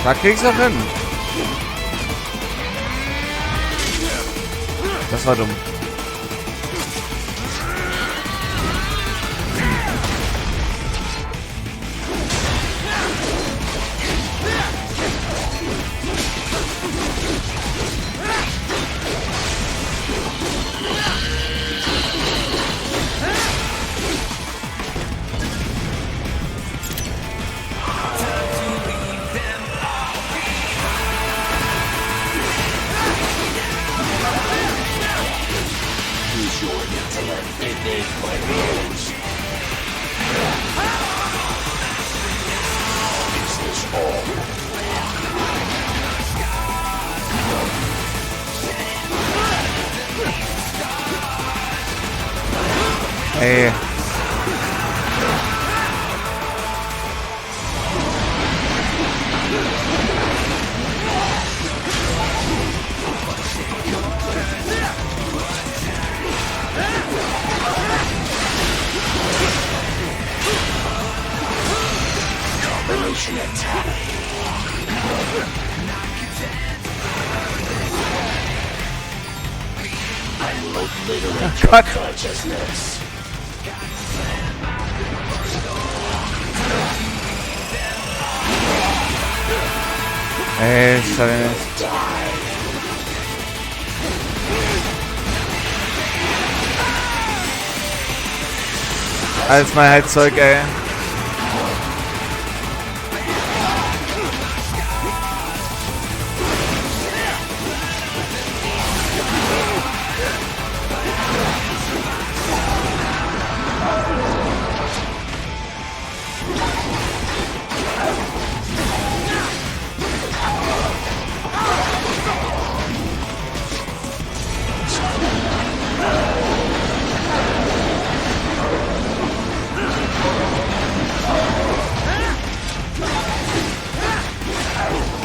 Da kriegst du auch hin. Das war dumm. Ey. Combination attack. I'm obliterating your consciousness. Ey, Scheiße. Alles mein Heizzeug, ey.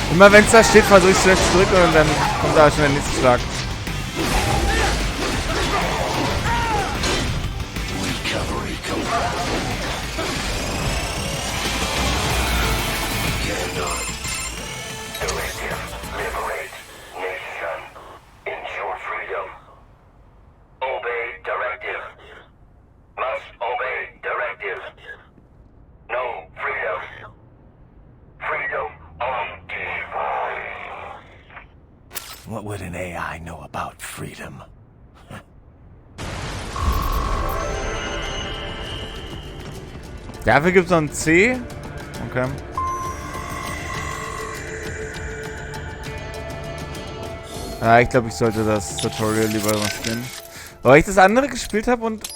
Immer wenn es da steht, versuche ich es zurück und dann kommt da schon der nächste Schlag. What would an AI know about freedom? Dafür gibt es noch ein C. Okay. Ja, ich glaube, ich sollte das Tutorial lieber mal spielen. Weil ich das andere gespielt habe und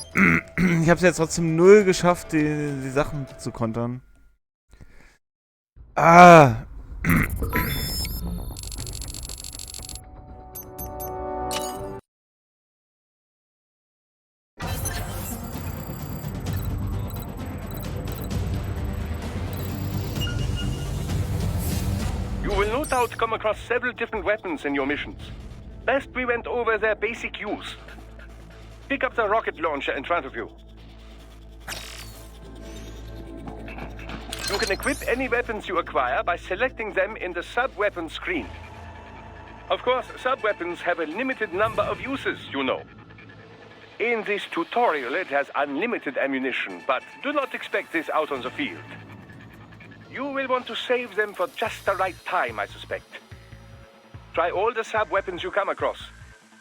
ich habe es jetzt trotzdem null geschafft, die Sachen zu kontern. Ah. You will no doubt come across several different weapons in your missions. Best we went over their basic use. Pick up the rocket launcher in front of you. You can equip any weapons you acquire by selecting them in the sub-weapon screen. Of course, sub-weapons have a limited number of uses, you know. In this tutorial, it has unlimited ammunition, but do not expect this out on the field. You will want to save them for just the right time, I suspect. Try all the sub-weapons you come across.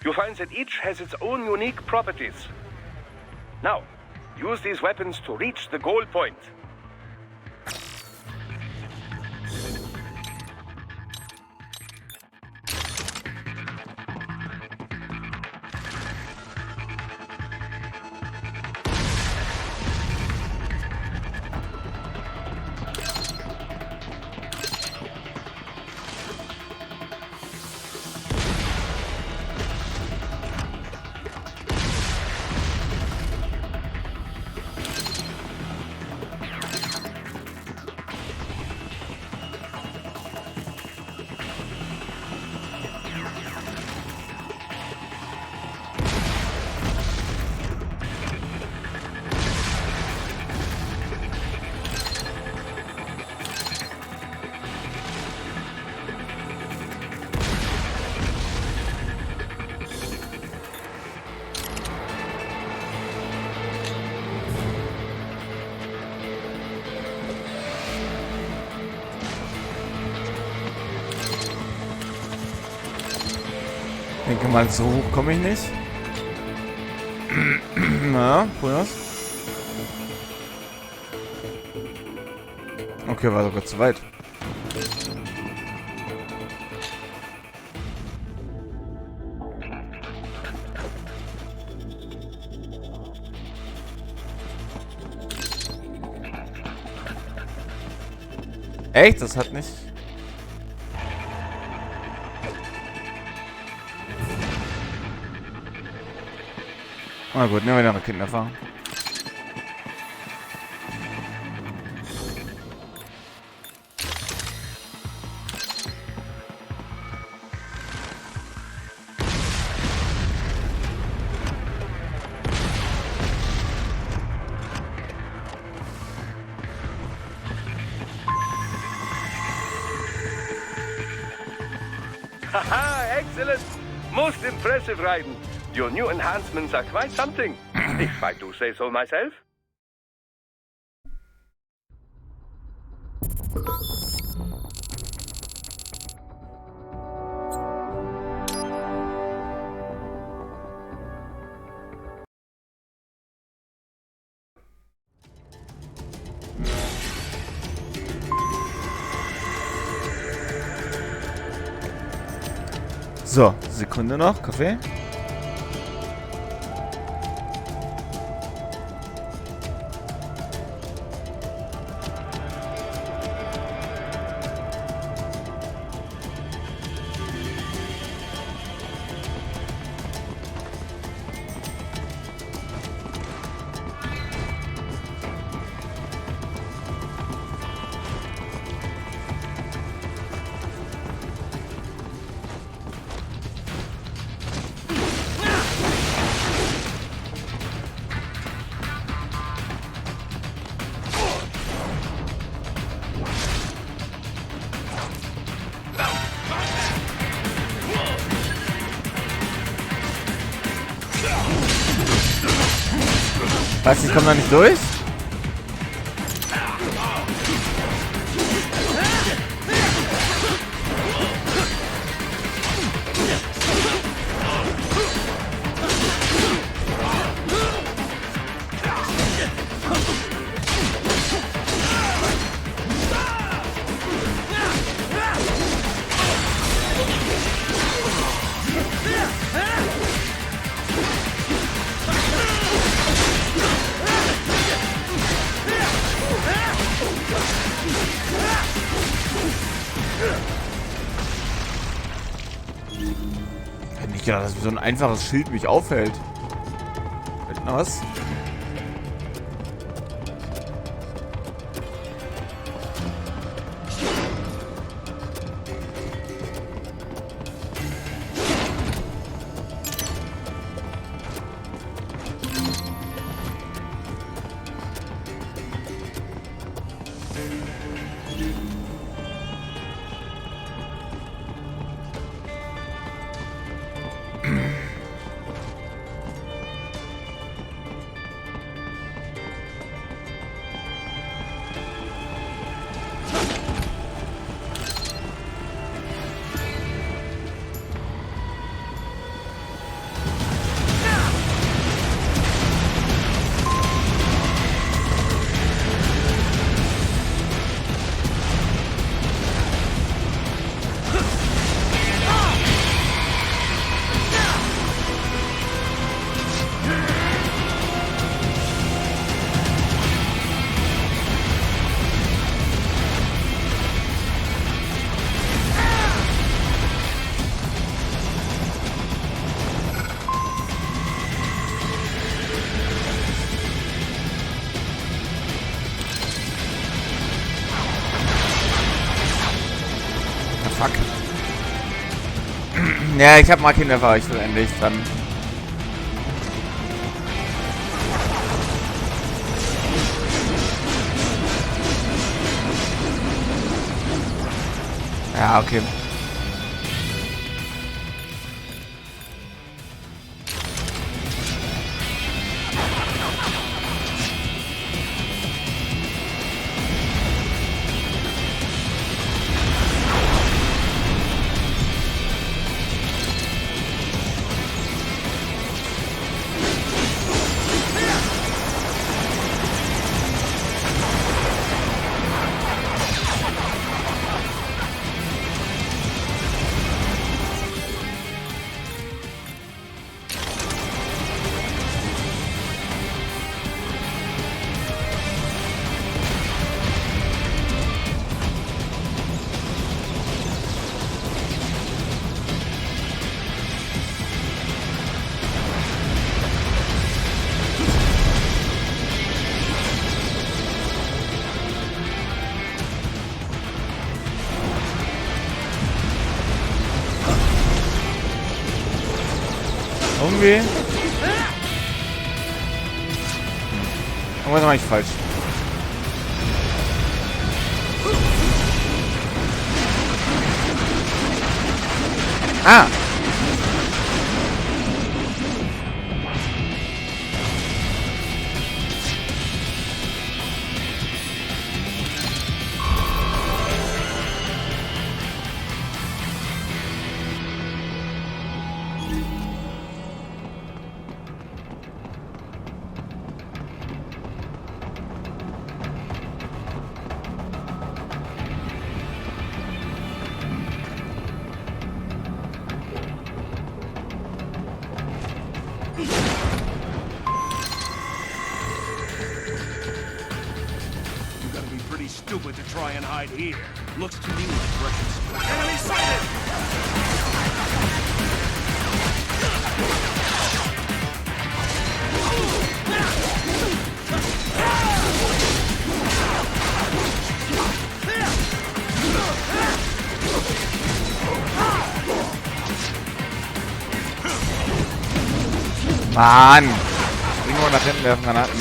You'll find that each has its own unique properties. Now, use these weapons to reach the goal point. Ich denke mal, so hoch komme ich nicht. Na, Bonus. Okay, war sogar zu weit. Echt? Das hat nicht... Na gut, nehmen wir noch Raketenerfahrung. Haha, excellent! Most impressive, Raiden. Your new enhancements are quite something, if I do say so myself. So, Sekunde noch, Kaffee. Was, ich komme da nicht durch? gedacht, dass so ein einfaches Schild mich aufhält. Fällt noch was? Fuck. Ja, ich hab Markenwerfer, ich will endlich dann. Ja, okay. Irgendwie. Irgendwas mache ich falsch. Ah! Stupid to try and hide here. Looks to me like Russians. Enemy sighted! Mann! Irgendwo nach hinten werfen Granaten.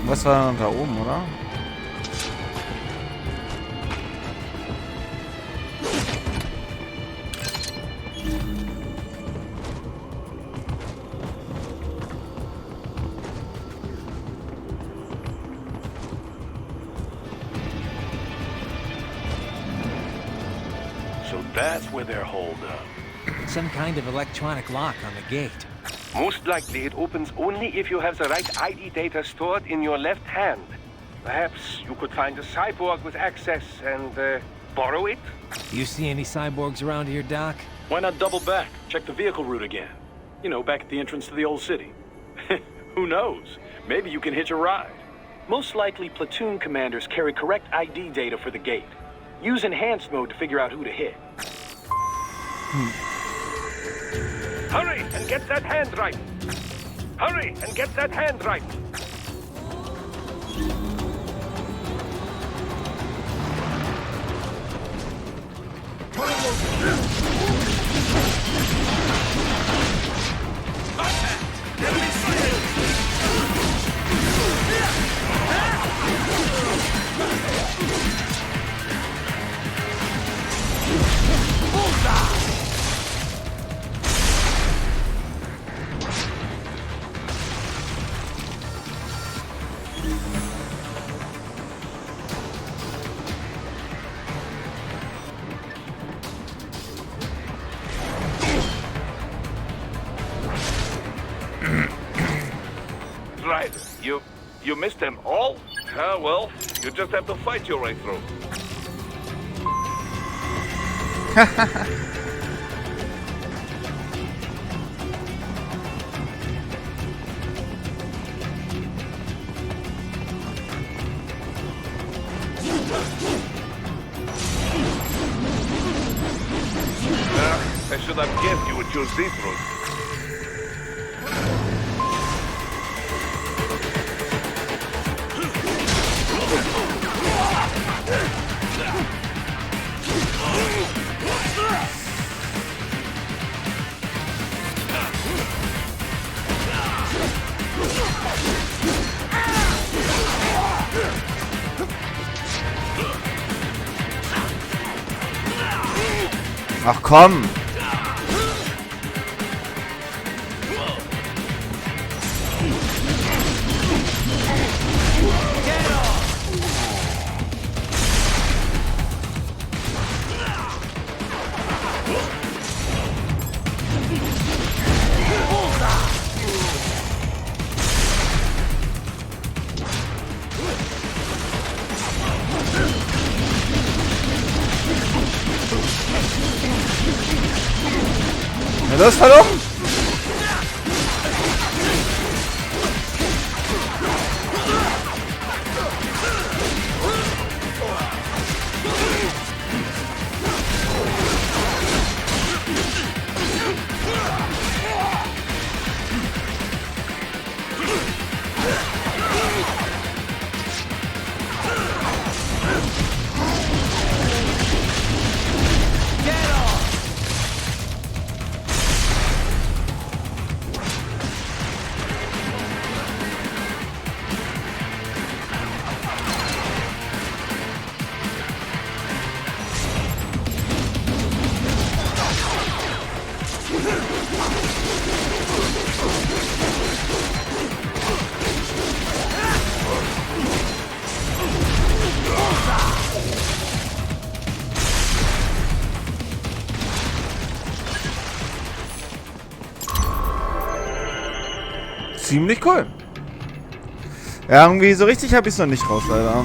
Was war da oben, oder? That's where they're holed up. Some kind of electronic lock on the gate. Most likely it opens only if you have the right ID data stored in your left hand. Perhaps you could find a cyborg with access and borrow it? You see any cyborgs around here, Doc? Why not double back? Check the vehicle route again. You know, back at the entrance to the old city. Who knows? Maybe you can hitch a ride. Most likely, platoon commanders carry correct ID data for the gate. Use enhanced mode to figure out who to hit. Hurry and get that hand right! Hurry and get that hand right! Right. You missed them all? Ah, well, you just have to fight your way through. I should have guessed you would choose this route. Ach komm! Na los, verloren! Ziemlich cool. Ja, irgendwie so richtig habe ich es noch nicht raus, leider.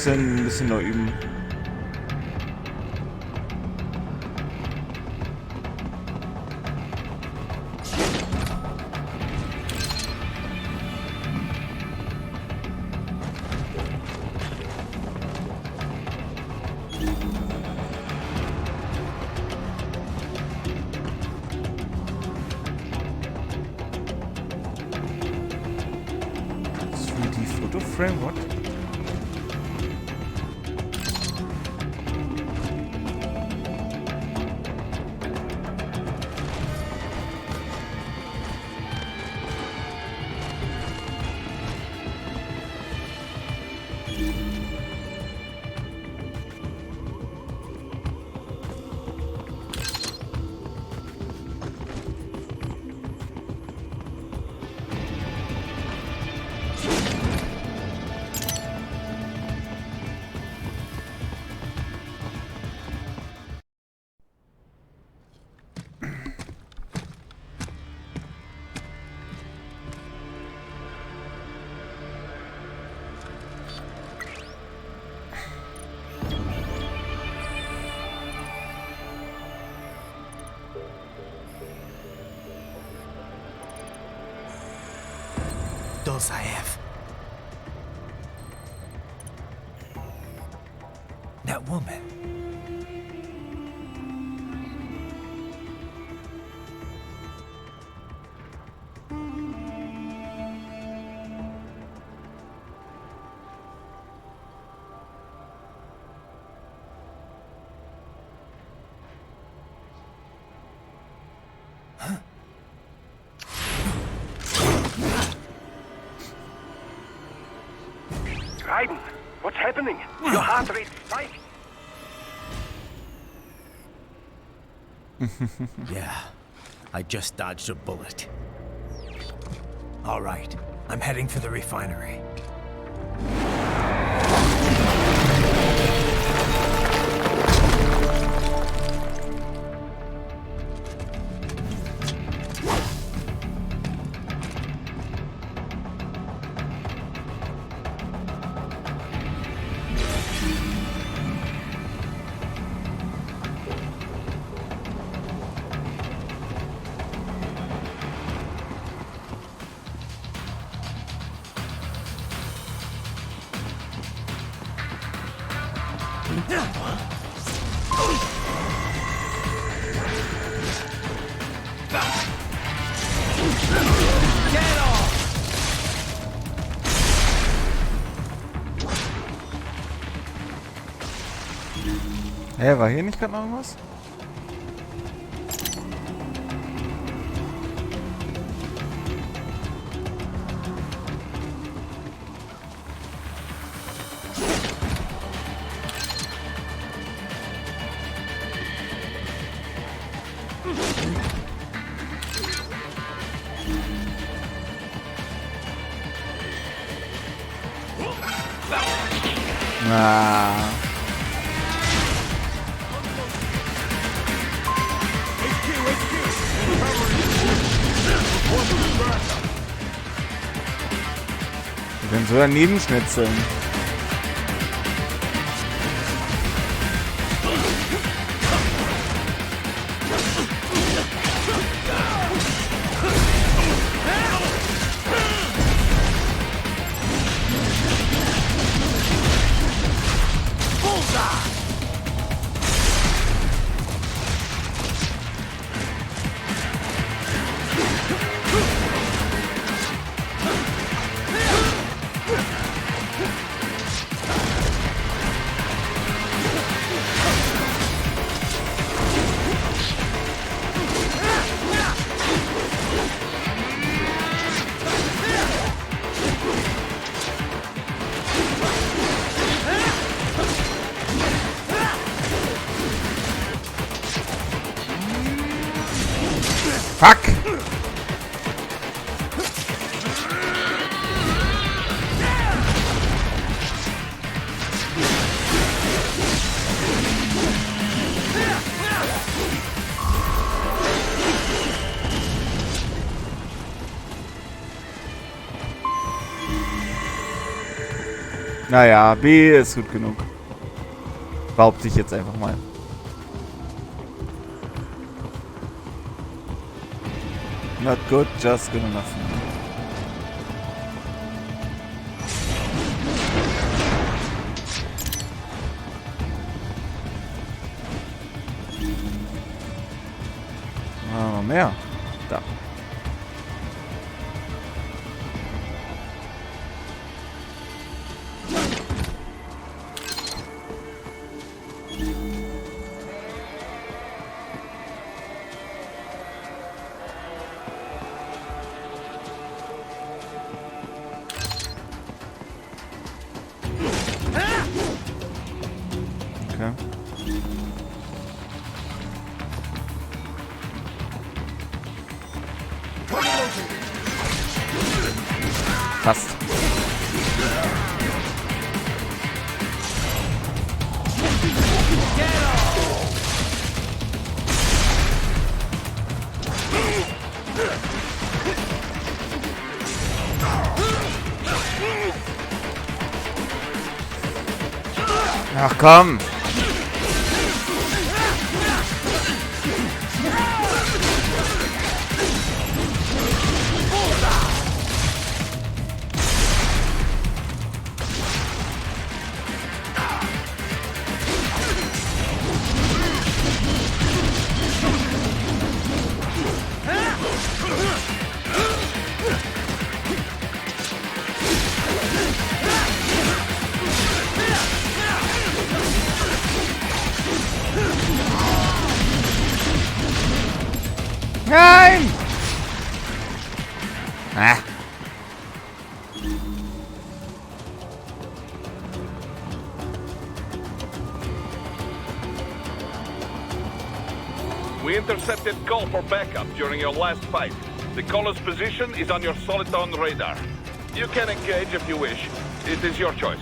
Ein bisschen noch üben. Frame, what? else I have. That woman. Raiden, what's happening? Your heart rate spiked. Yeah, I just dodged a bullet. All right, I'm heading for the refinery. Hä, war hier nicht gerade noch irgendwas? Ah. Wir können so daneben schnitzeln. Fuck! Naja, B ist gut genug. Behaupte ich jetzt einfach mal. Not good, just good enough. Noch mehr. Da. Okay. Fast. Ach komm. Nein! Ah. We intercepted call for backup during your last fight. The caller's position is on your Soliton radar. You can engage if you wish. It is your choice.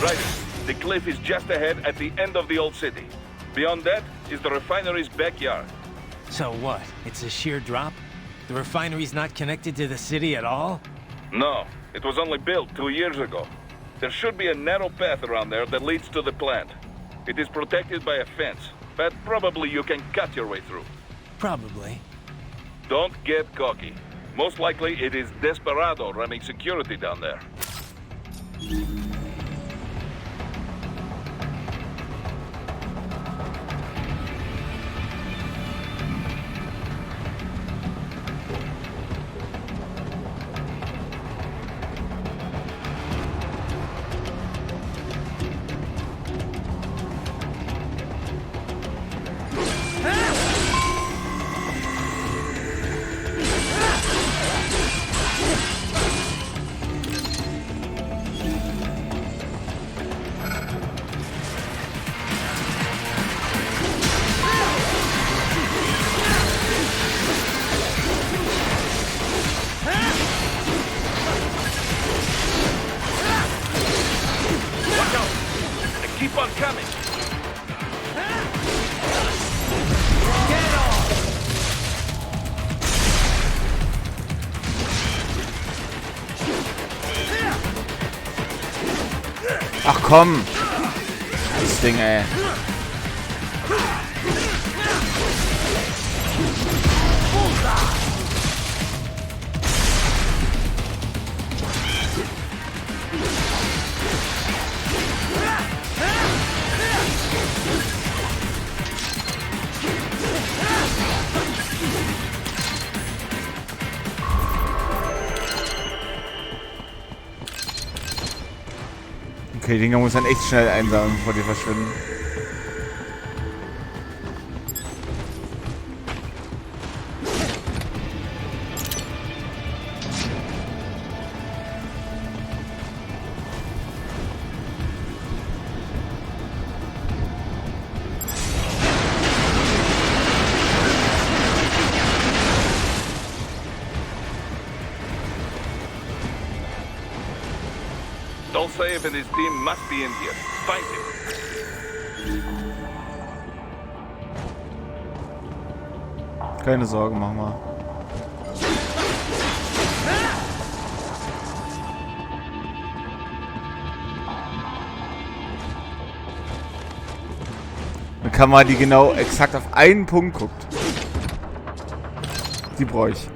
Right. The cliff is just ahead at the end of the old city. Beyond that is the refinery's backyard. So what? It's a sheer drop? The refinery's not connected to the city at all? No, it was only built 2 years ago. There should be a narrow path around there that leads to the plant. It is protected by a fence, but probably you can cut your way through. Probably. Don't get cocky. Most likely it is Desperado running security down there. Keep on coming! Ach komm! Das Ding, ey. Okay, die Dinger muss dann echt schnell einsammeln, bevor die verschwinden. Don't say if his team must be in here. Find him. Keine Sorgen, mach mal. Eine Kamera, die genau exakt auf einen Punkt guckt. Die brauche ich.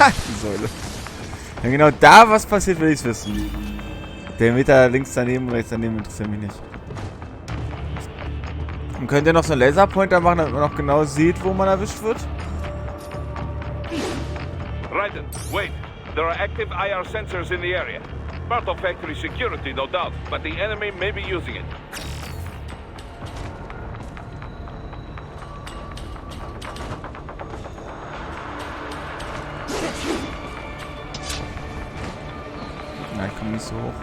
Die Säule. Wenn genau da was passiert, will ich es wissen. Der Meter links daneben, rechts daneben interessiert mich nicht. Und könnt ihr noch so einen Laserpointer machen, damit man noch genau sieht, wo man erwischt wird? Raiden, wait. There are active IR sensors in the area. Part of factory security, no doubt, but the enemy may be using it. Nein, ich komme nicht so hoch.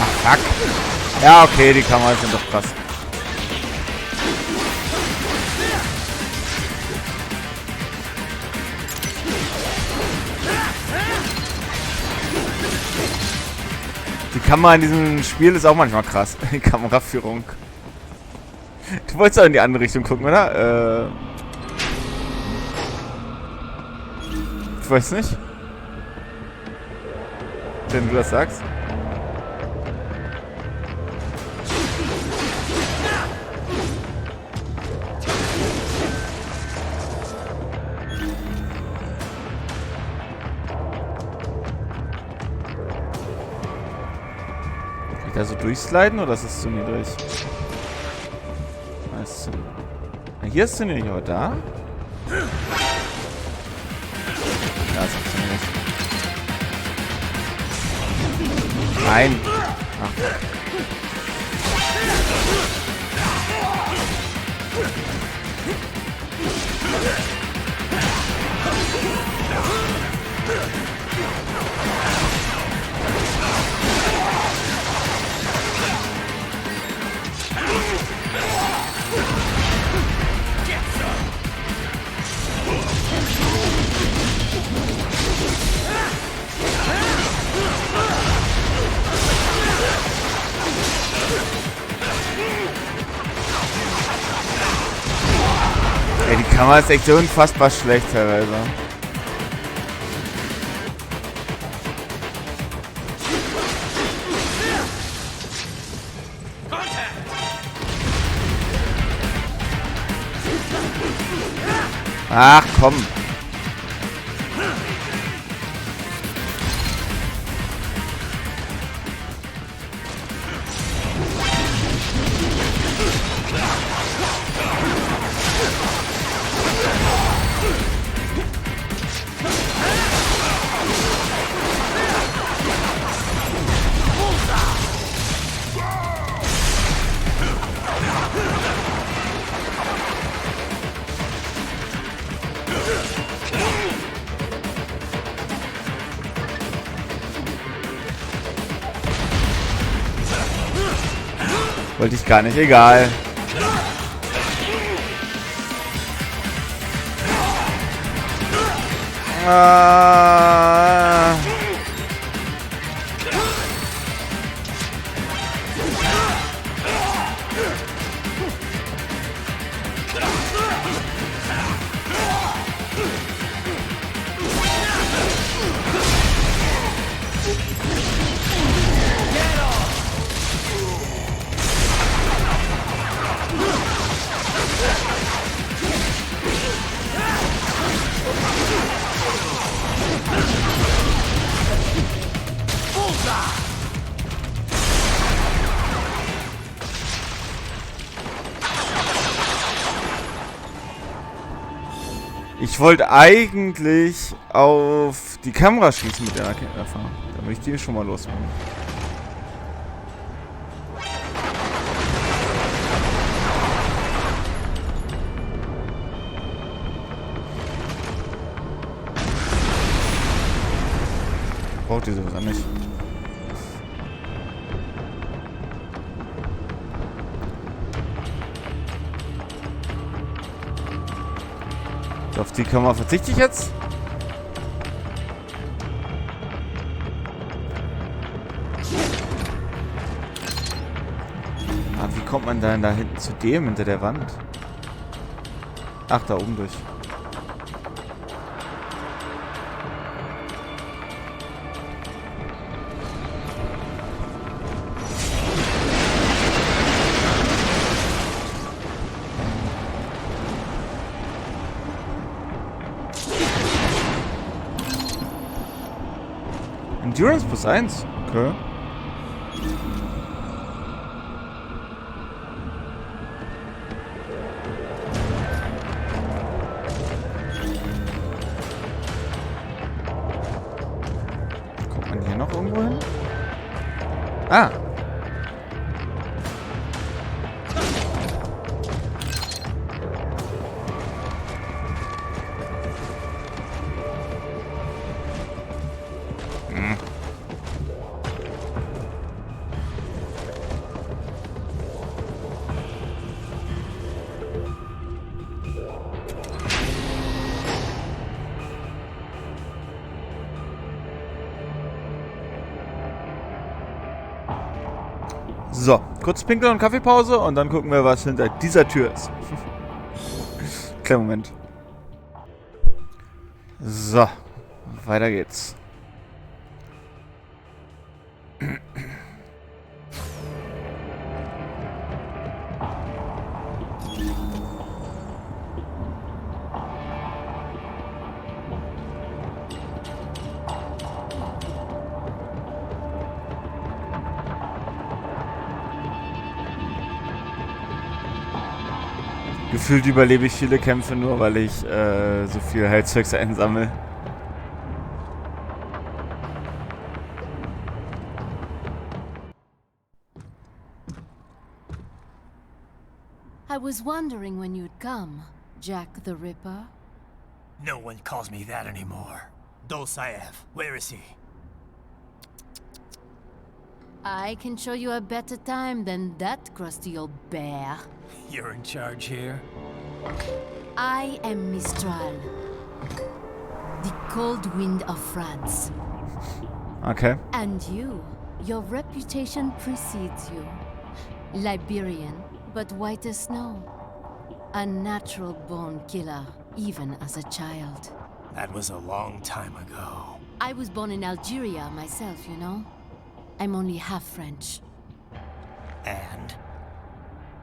Ach, fuck. Ja, okay, die Kameras sind doch krass. Die Kamera in diesem Spiel ist auch manchmal krass. Die Kameraführung. Du wolltest auch in die andere Richtung gucken, oder? Ich weiß nicht. Wenn du das sagst. Da so durchsliden oder ist es zu niedrig? Na, hier ist zu niedrig, aber da? Da ist es zu niedrig. Nein! Ach. Ey, die Kamera ist echt so unfassbar schlecht teilweise. Ach, komm. Wollte ich gar nicht, egal. Ich wollte eigentlich auf die Kamera schießen mit der Raketenwerfer, damit ich die schon mal los bin. Braucht die sowieso nicht. Auf die Kamera verzichte ich jetzt. Ah, wie kommt man denn da hinten zu dem hinter der Wand? Ach, da oben durch. Endurance plus 1. Okay. Kommt man hier noch irgendwo hin? Ah. So, kurz pinkeln und Kaffeepause und dann gucken wir, was hinter dieser Tür ist. Kleinen Moment. So, weiter geht's. Gefühlt überlebe ich viele Kämpfe nur, weil ich so viel Heilzeugs einsammle. I was wondering when you'd come, Jack the Ripper. No one calls me that anymore. Dolsaev, where is he? I can show you a better time than that crusty old bear. You're in charge here? I am Mistral, the cold wind of France. Okay. And you, your reputation precedes you. Liberian, but white as snow. A natural-born killer, even as a child. That was a long time ago. I was born in Algeria myself, you know. I'm only half French. And?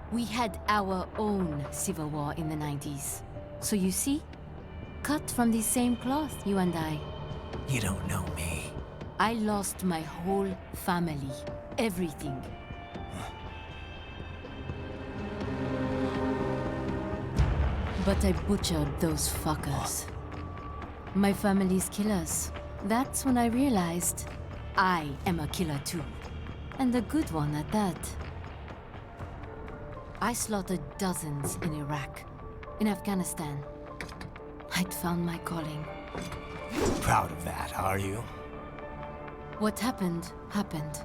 We had our own civil war in the 90s. So you see? Cut from the same cloth, you and I. You don't know me. I lost my whole family. Everything. But I butchered those fuckers. My family's killers. That's when I realized I am a killer too. And a good one at that. I slaughtered dozens in Iraq, in Afghanistan. I'd found my calling. Proud of that, are you? What happened, happened.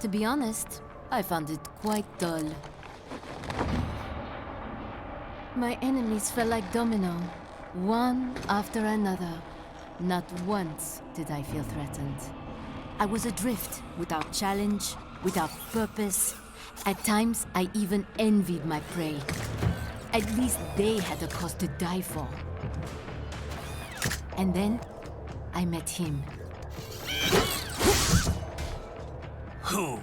To be honest, I found it quite dull. My enemies fell like domino, one after another. Not once did I feel threatened. I was adrift, without challenge, without purpose. At times, I even envied my prey. At least they had a cause to die for. And then, I met him. Who?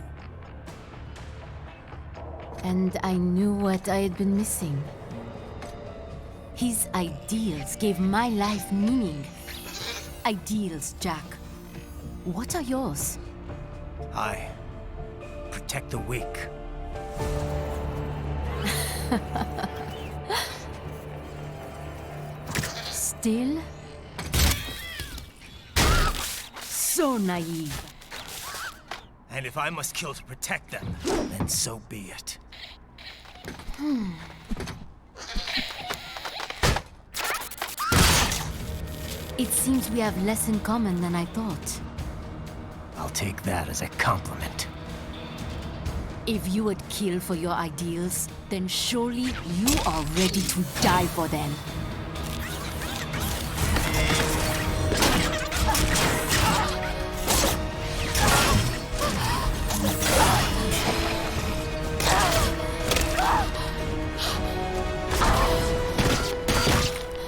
And I knew what I had been missing. His ideals gave my life meaning. Ideals, Jack. What are yours? I protect the weak. Still? So naive. And if I must kill to protect them, then so be it. It seems we have less in common than I thought. I'll take that as a compliment. If you would kill for your ideals, then surely you are ready to die for them.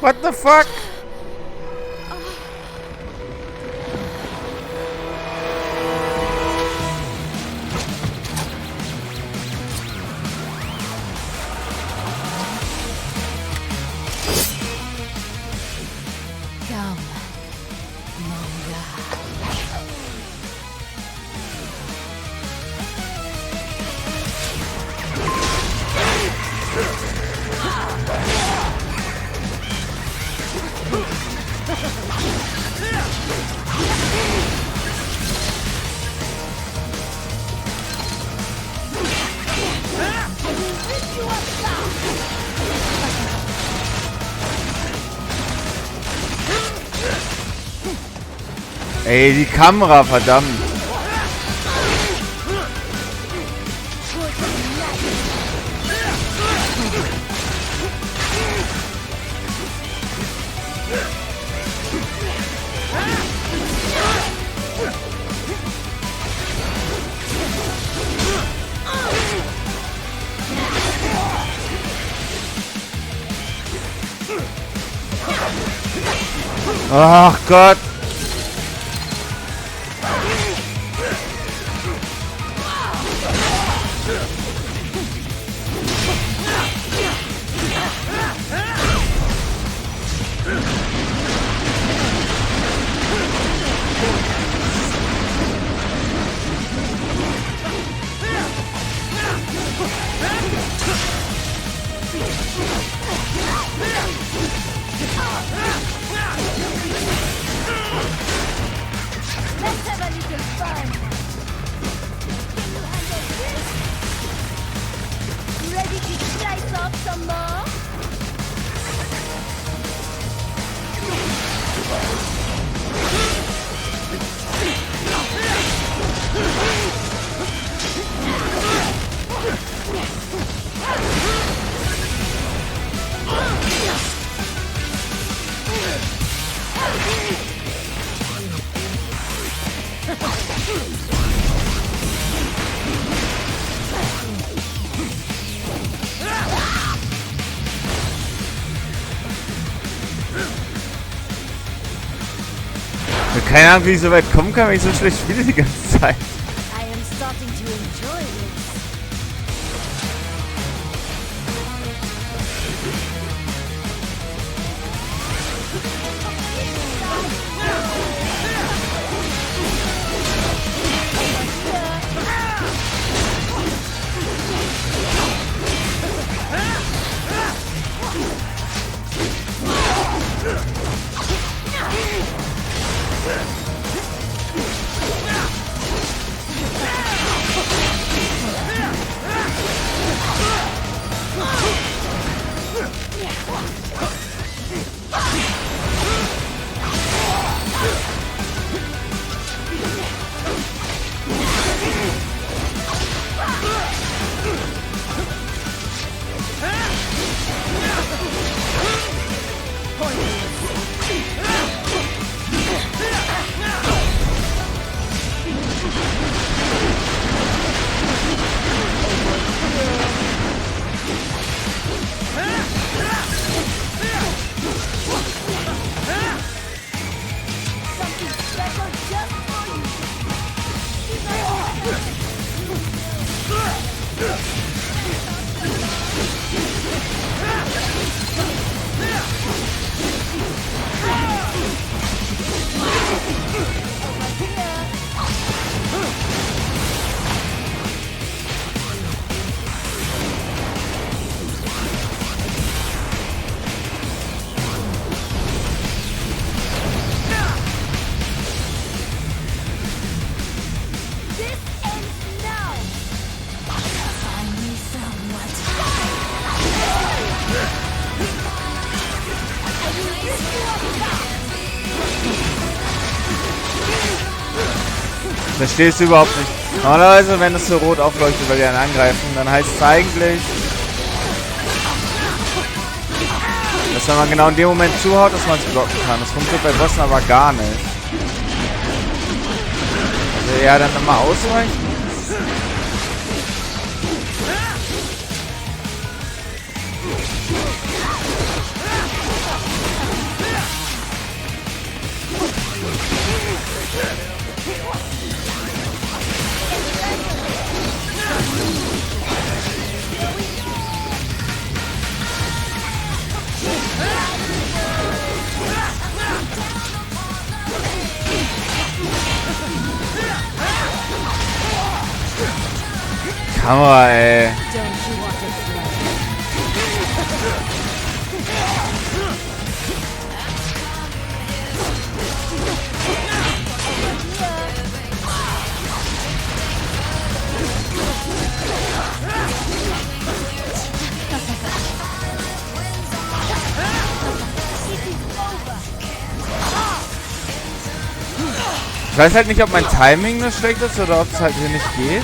What the fuck? Come, Manga. Ey, die Kamera, verdammt. Ach Gott. keine Ahnung, wie ich so weit kommen kann, wenn ich so schlecht spiele die ganze Zeit. I am starting to enjoy this. Verstehst du überhaupt nicht. Normalerweise, wenn es so rot aufleuchtet, weil die einen angreifen, dann heißt es eigentlich, dass wenn man genau in dem Moment zuhaut, dass man es blocken kann. Das funktioniert bei Bossen aber gar nicht. Also eher dann immer ausweichen. Kamera, ey. Ich weiß halt nicht, ob mein Timing nur schlecht ist oder ob es halt hier nicht geht.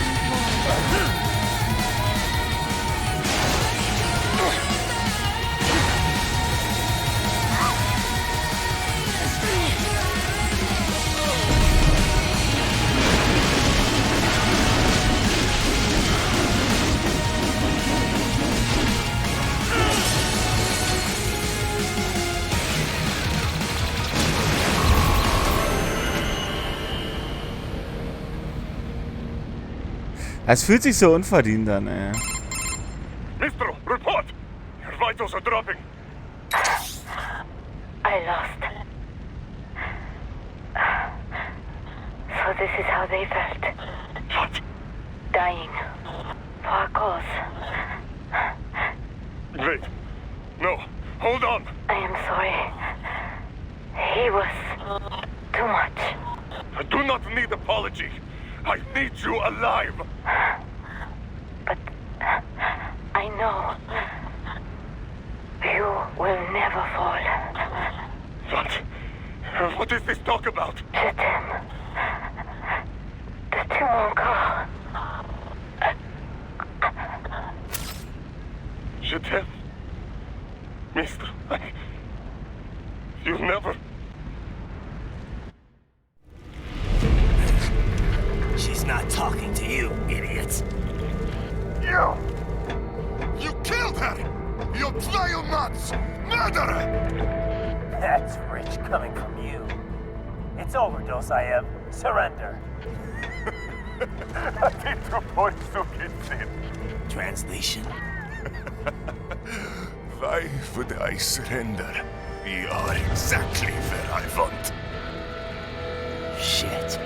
Es fühlt sich so unverdient an, ey. Mistro, report! Your vitals are dropping. I lost. So this is how they felt. What? Dying. For a cause. Wait. No. Hold on. I am sorry. He was too much. I do not need apology. I need you alive. But I know you will never fall. What is this talk about? Je t'aime. De tout mon corps. Je t'aime. Mister, you'll never... She's not talking to you, idiot. You killed her! You vile nuts! Murderer! That's rich coming from you. It's over, Dosaev. Surrender. Translation. Why would I surrender? We are exactly where I want. Shit.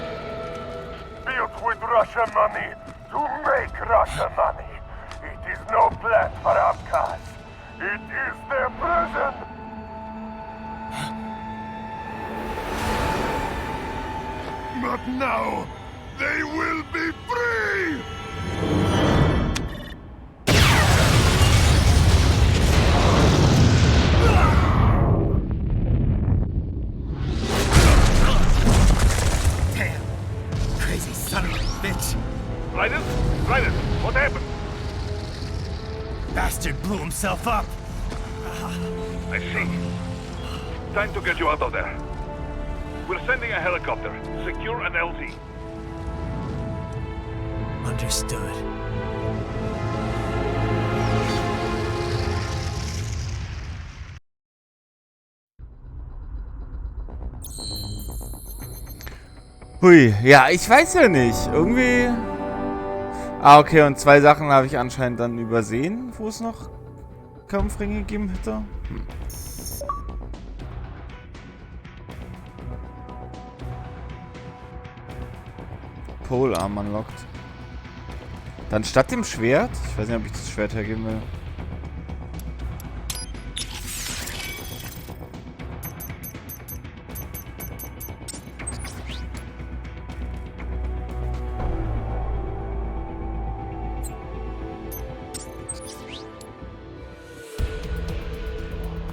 Built with Russian money to make Russian money. It is no plan for Abkhaz. It is their prison. But now, they will be free! Damn! Crazy son of a bitch! Raiden? Raiden, what happened? Bastard blew himself up! I see. Time to get you out of there. We're sending a helicopter. Secure an LZ. Understood. Hui, ja, ich weiß ja nicht. Irgendwie... Ah, okay, und 2 Sachen habe ich anscheinend dann übersehen, wo es noch Kampfringe gegeben hätte. Polearm unlocked. Dann statt dem Schwert... Ich weiß nicht, ob ich das Schwert hergeben will.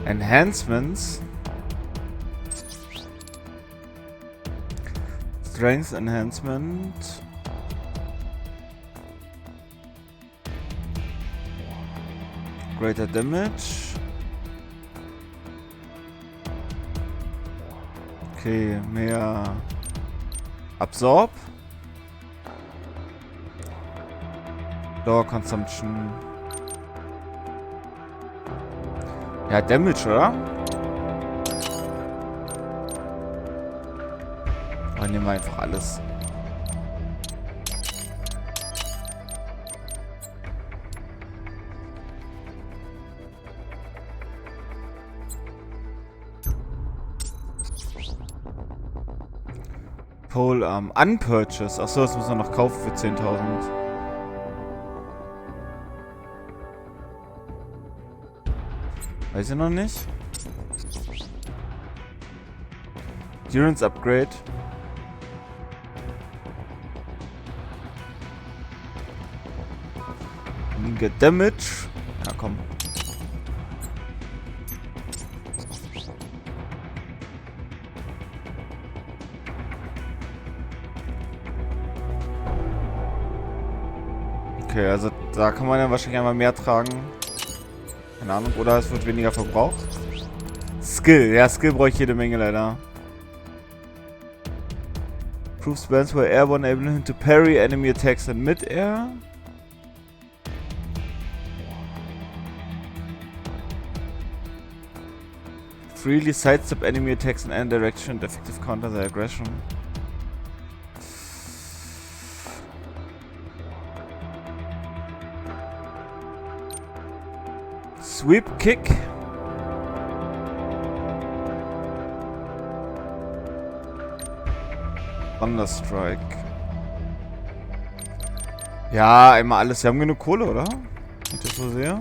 Enhancements. Strength Enhancement. Greater Damage. Okay, mehr Absorb. Lower Consumption. Ja, Damage, oder? Dann nehmen wir einfach alles. Polearm. Unpurchase. Achso, das muss man noch kaufen für 10.000. Weiß ich noch nicht. Endurance Upgrade. Get Damage. Ja, komm. Okay, also da kann man ja wahrscheinlich einmal mehr tragen. Keine Ahnung, oder es wird weniger verbraucht. Skill, ja, Skill brauche ich jede Menge leider. Proof spells were airborne, enabling him to parry enemy attacks in mid-air. Freely sidestep enemy attacks in any direction and effective counter their aggression. Sweep Kick. Thunderstrike. Ja, einmal alles. Wir haben genug Kohle, oder? Wenn ich das so sehe.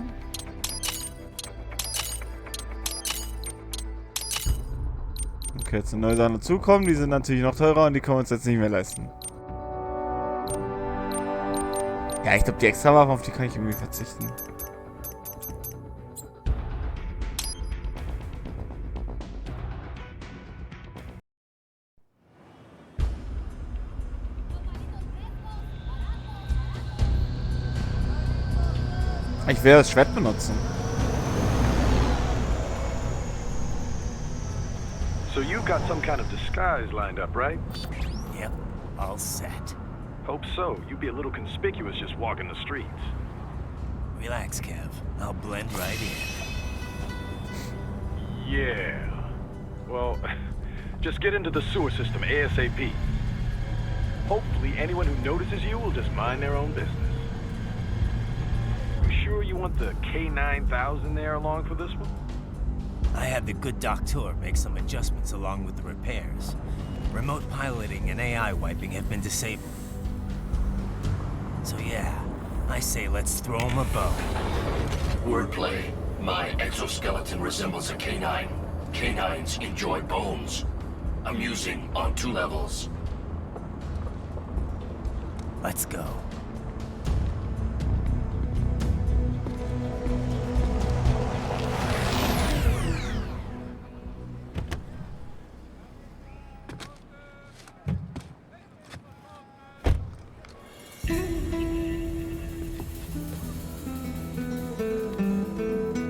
Okay, jetzt sind neue Sachen dazukommen. Die sind natürlich noch teurer und die können wir uns jetzt nicht mehr leisten. Ja, ich glaube, die Extra-Waffen, auf die kann ich irgendwie verzichten. Ich will das Schwert benutzen. So you got some kind of disguise lined up, right? Yep, all set. Hope so. You'd be a little conspicuous just walking the streets. Relax, Kev. I'll blend right in. Yeah. Well, Just get into the sewer system ASAP. Hopefully anyone who notices you will just mind their own business. You sure you want the K9000 there along for this one? I had the good doctor make some adjustments along with the repairs. Remote piloting and AI wiping have been disabled. So yeah, I say let's throw him a bone. Wordplay. My exoskeleton resembles a canine. Canines enjoy bones. Amusing on 2 levels. Let's go.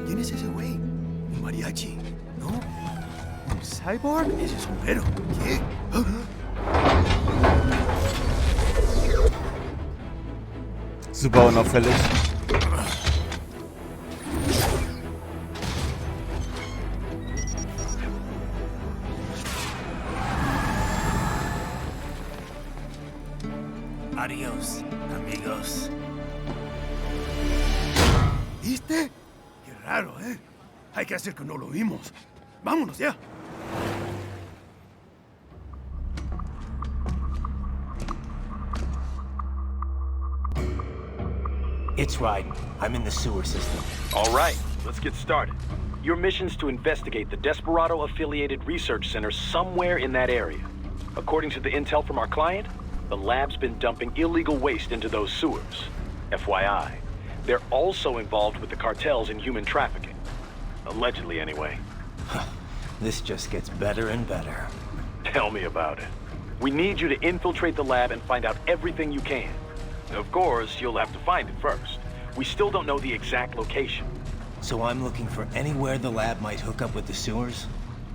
¿Quién es ese güey? ¿Un mariachi? ¿No? ¿Un cyborg? Ese es un güero. ¿Qué? Super unauffällig. Adios, amigos. ¿Viste? Qué raro, ¿eh? Hay que hacer que no lo vimos. Vámonos ya. It's right. I'm in the sewer system. All right, let's get started. Your mission's to investigate the Desperado-affiliated research center somewhere in that area. According to the intel from our client, the lab's been dumping illegal waste into those sewers. FYI, they're also involved with the cartels in human trafficking. Allegedly, anyway. This just gets better and better. Tell me about it. We need you to infiltrate the lab and find out everything you can. Of course, you'll have to find it first. We still don't know the exact location. So I'm looking for anywhere the lab might hook up with the sewers?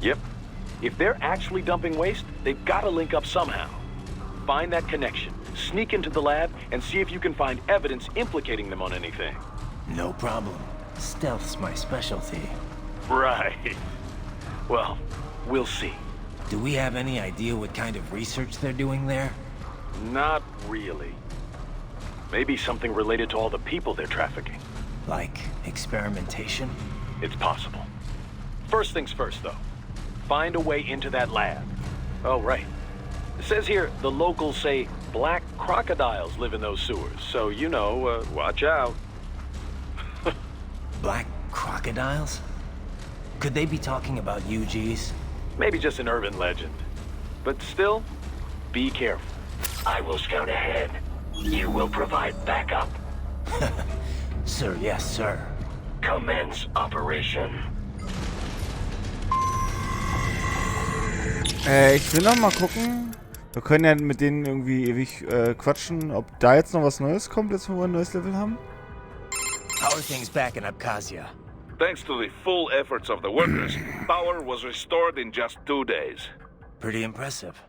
Yep. If they're actually dumping waste, they've got to link up somehow. Find that connection, sneak into the lab, and see if you can find evidence implicating them on anything. No problem. Stealth's my specialty. Right. Well, we'll see. Do we have any idea what kind of research they're doing there? Not really. Maybe something related to all the people they're trafficking. Like experimentation? It's possible. First things first, though. Find a way into that lab. Oh, right. It says here the locals say black crocodiles live in those sewers, so you know, watch out. Black crocodiles? Could they be talking about UGs? Maybe just an urban legend. But still, be careful. I will scout ahead. You will provide backup. Sir, yes, sir. Commence operation. Ich will noch mal gucken. Wir können ja mit denen irgendwie ewig quatschen, ob da jetzt noch was Neues kommt, jetzt wo wir ein neues Level haben. How are things back in Abkhazia? Thanks to the full efforts of the workers, power was restored in just 2 days. Pretty impressive.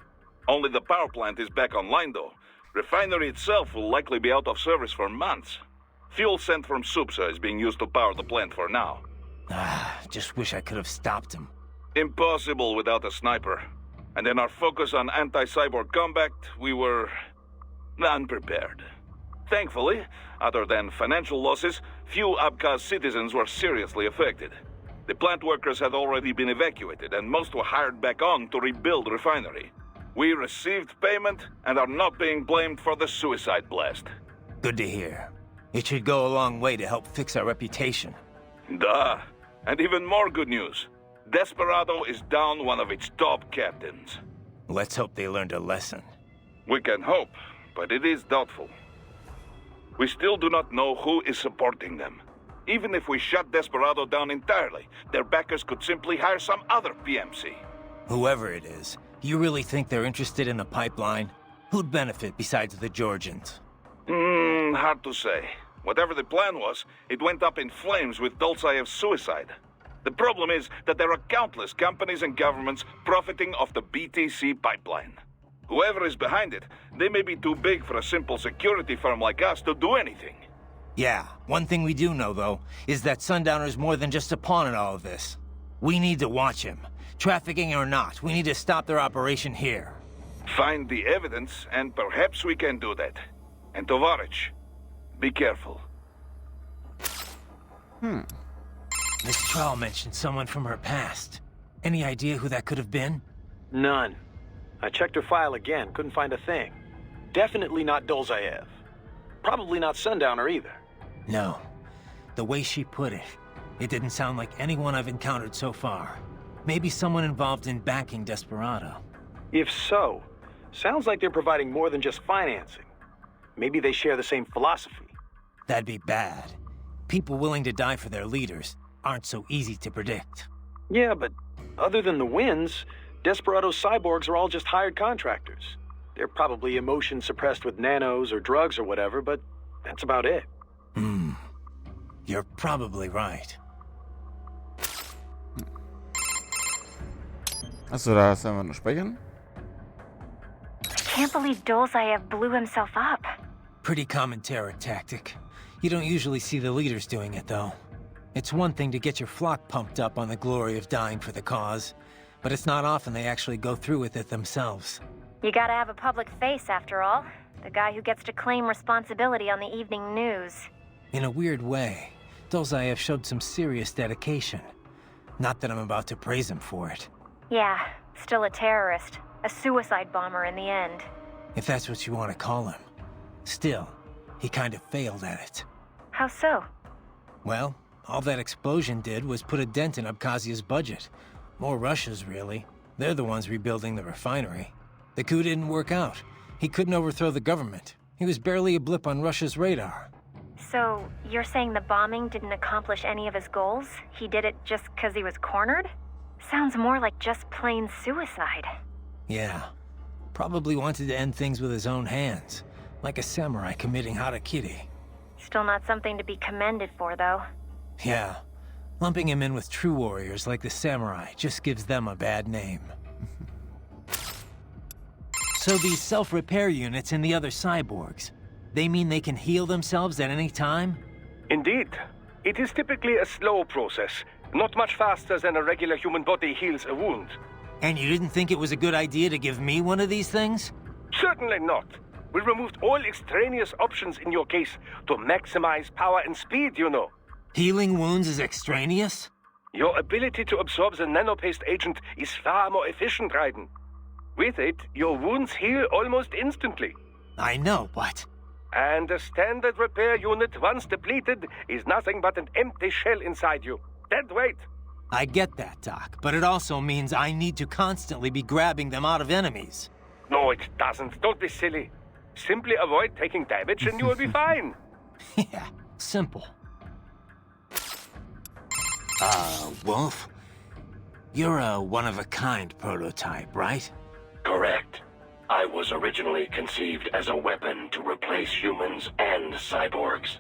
Only the power plant is back online, though. Refinery itself will likely be out of service for months. Fuel sent from Supsa is being used to power the plant for now. Just wish I could have stopped him. Impossible without a sniper. And in our focus on anti-cyborg combat, we were unprepared. Thankfully, other than financial losses, few Abkhaz citizens were seriously affected. The plant workers had already been evacuated, and most were hired back on to rebuild the refinery. We received payment and are not being blamed for the suicide blast. Good to hear. It should go a long way to help fix our reputation. Duh. And even more good news. Desperado is down one of its top captains. Let's hope they learned a lesson. We can hope, but it is doubtful. We still do not know who is supporting them. Even if we shut Desperado down entirely, their backers could simply hire some other PMC. Whoever it is, you really think they're interested in the pipeline? Who'd benefit besides the Georgians? Hard to say. Whatever the plan was, it went up in flames with Dolzaev's suicide. The problem is that there are countless companies and governments profiting off the BTC pipeline. Whoever is behind it, they may be too big for a simple security firm like us to do anything. Yeah, one thing we do know, though, is that Sundowner's more than just a pawn in all of this. We need to watch him. Trafficking or not, we need to stop their operation here. Find the evidence, and perhaps we can do that. And Tovarich, be careful. Miss Trell mentioned someone from her past. Any idea who that could have been? None. I checked her file again, couldn't find a thing. Definitely not Dolzaev. Probably not Sundowner either. No. The way she put it, it didn't sound like anyone I've encountered so far. Maybe someone involved in backing Desperado. If so, sounds like they're providing more than just financing. Maybe they share the same philosophy. That'd be bad. People willing to die for their leaders aren't so easy to predict. Yeah, but other than the wins, Desperado's cyborgs are all just hired contractors. They're probably emotion suppressed with nanos or drugs or whatever, but that's about it. You're probably right. Achso, da hast du einfach nur speichern. Can't believe Dolzaev blew himself up. Pretty common terror tactic. You don't usually see the leaders doing it, though. It's one thing to get your flock pumped up on the glory of dying for the cause, but it's not often they actually go through with it themselves. You gotta have a public face, after all. The guy who gets to claim responsibility on the evening news. In a weird way, Dolzaev showed some serious dedication. Not that I'm about to praise him for it. Yeah, still a terrorist. A suicide bomber in the end. If that's what you want to call him. Still, he kind of failed at it. How so? Well, all that explosion did was put a dent in Abkhazia's budget. More Russia's, really. They're the ones rebuilding the refinery. The coup didn't work out. He couldn't overthrow the government. He was barely a blip on Russia's radar. So, you're saying the bombing didn't accomplish any of his goals? He did it just because he was cornered? Sounds more like just plain suicide. Yeah. Probably wanted to end things with his own hands. Like a samurai committing harakiri. Still not something to be commended for, though. Yeah. Lumping him in with true warriors like the samurai just gives them a bad name. So these self-repair units and the other cyborgs, they mean they can heal themselves at any time? Indeed. It is typically a slow process, not much faster than a regular human body heals a wound. And you didn't think it was a good idea to give me one of these things? Certainly not. We removed all extraneous options in your case to maximize power and speed, you know. Healing wounds is extraneous? Your ability to absorb the nanopaste agent is far more efficient, Raiden. With it, your wounds heal almost instantly. I know, but... And a standard repair unit, once depleted, is nothing but an empty shell inside you. Dead weight. I get that, Doc, but it also means I need to constantly be grabbing them out of enemies. No, it doesn't. Don't be silly. Simply avoid taking damage and you will be fine. Yeah, simple. Wolf? You're a one-of-a-kind prototype, right? Correct. I was originally conceived as a weapon to replace humans and cyborgs.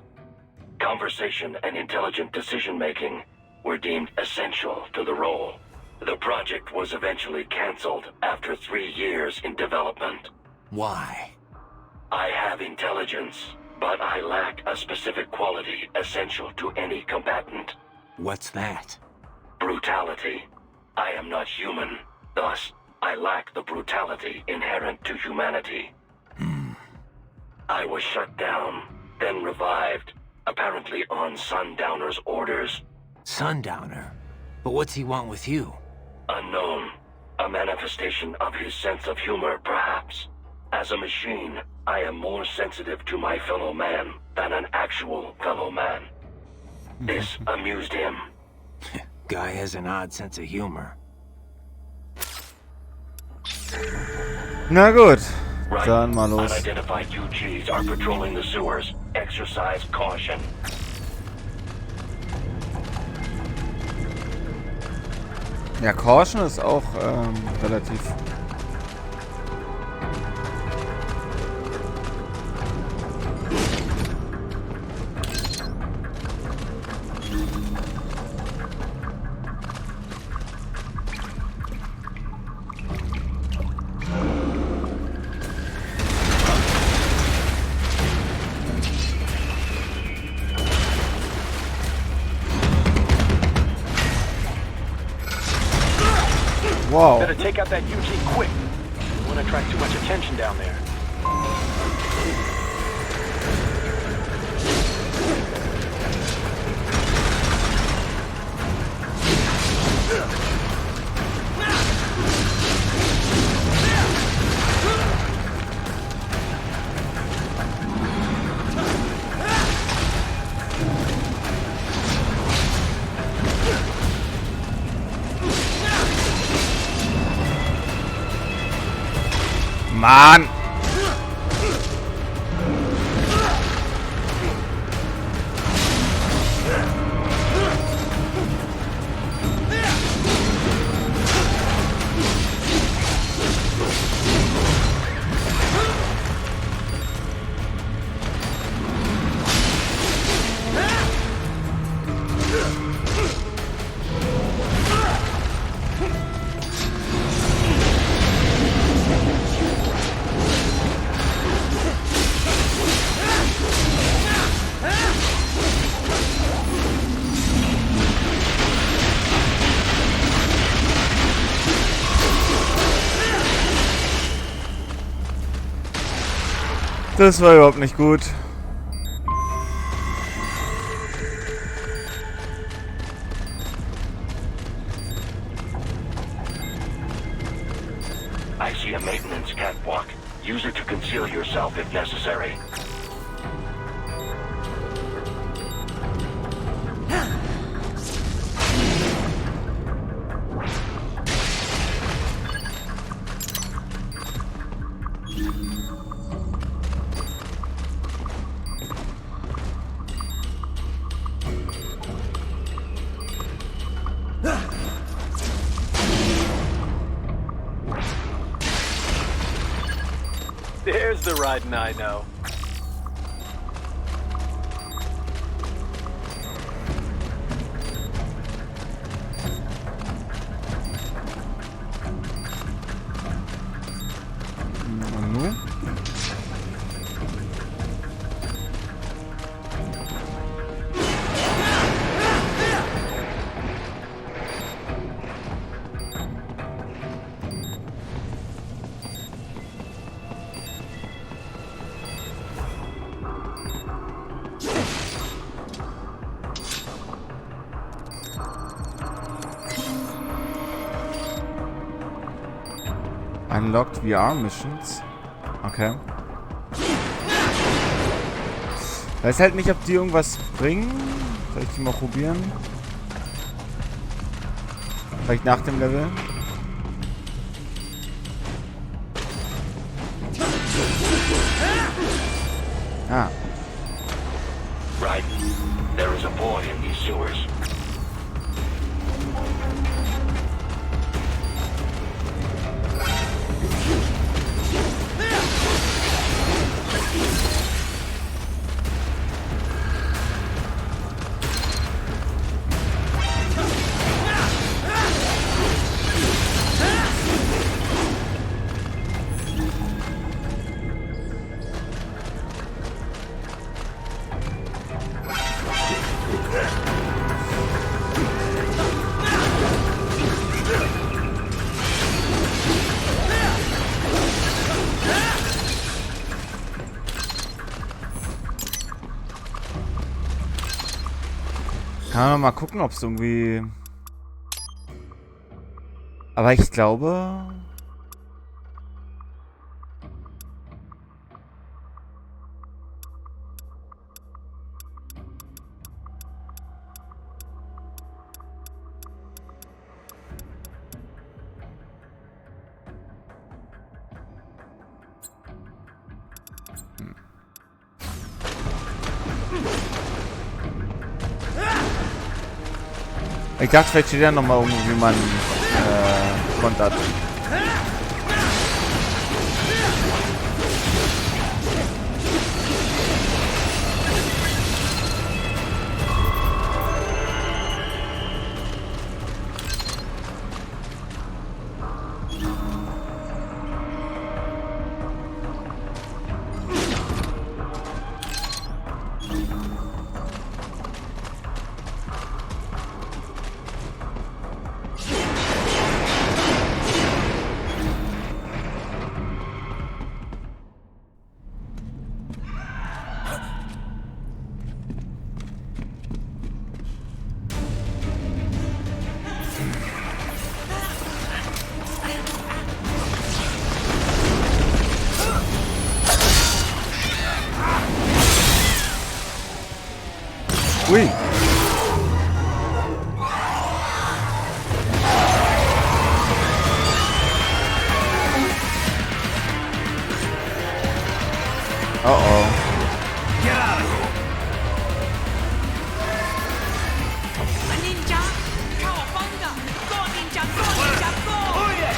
Conversation and intelligent decision-making were deemed essential to the role. The project was eventually cancelled after 3 years in development. Why? I have intelligence, but I lack a specific quality essential to any combatant. What's that? Brutality. I am not human, thus I lack the brutality inherent to humanity. I was shut down, then revived, apparently on Sundowner's orders. Sundowner? But what's he want with you? Unknown. A manifestation of his sense of humor, perhaps. As a machine, I am more sensitive to my fellow man than an actual fellow man. This amused him. Guy has an odd sense of humor. Na gut, Right. dann mal los. Unidentified UGs are patrolling the sewers. Exercise caution. Ja, Caution ist auch relativ... Wow. Better take out that UG quick. Don't want to attract too much attention down there. Mann! Das war überhaupt nicht gut. I see a maintenance catwalk. Use it to conceal yourself if necessary. There's the riding I know. Unlocked VR Missions. Okay. Weiß halt nicht, ob die irgendwas bringen. Soll ich die mal probieren? Vielleicht nach dem Level. Ah. Right. There is a boy in these sewers. Kann man mal gucken, ob es irgendwie... Aber ich glaube... Ich dachte, vielleicht steht ja nochmal irgendwo, wie man kontert. Ui. Uh-oh. Get out of here! Ninja! Cowabunga! Go, ninja! Go, ninja! Go! Oh, yeah!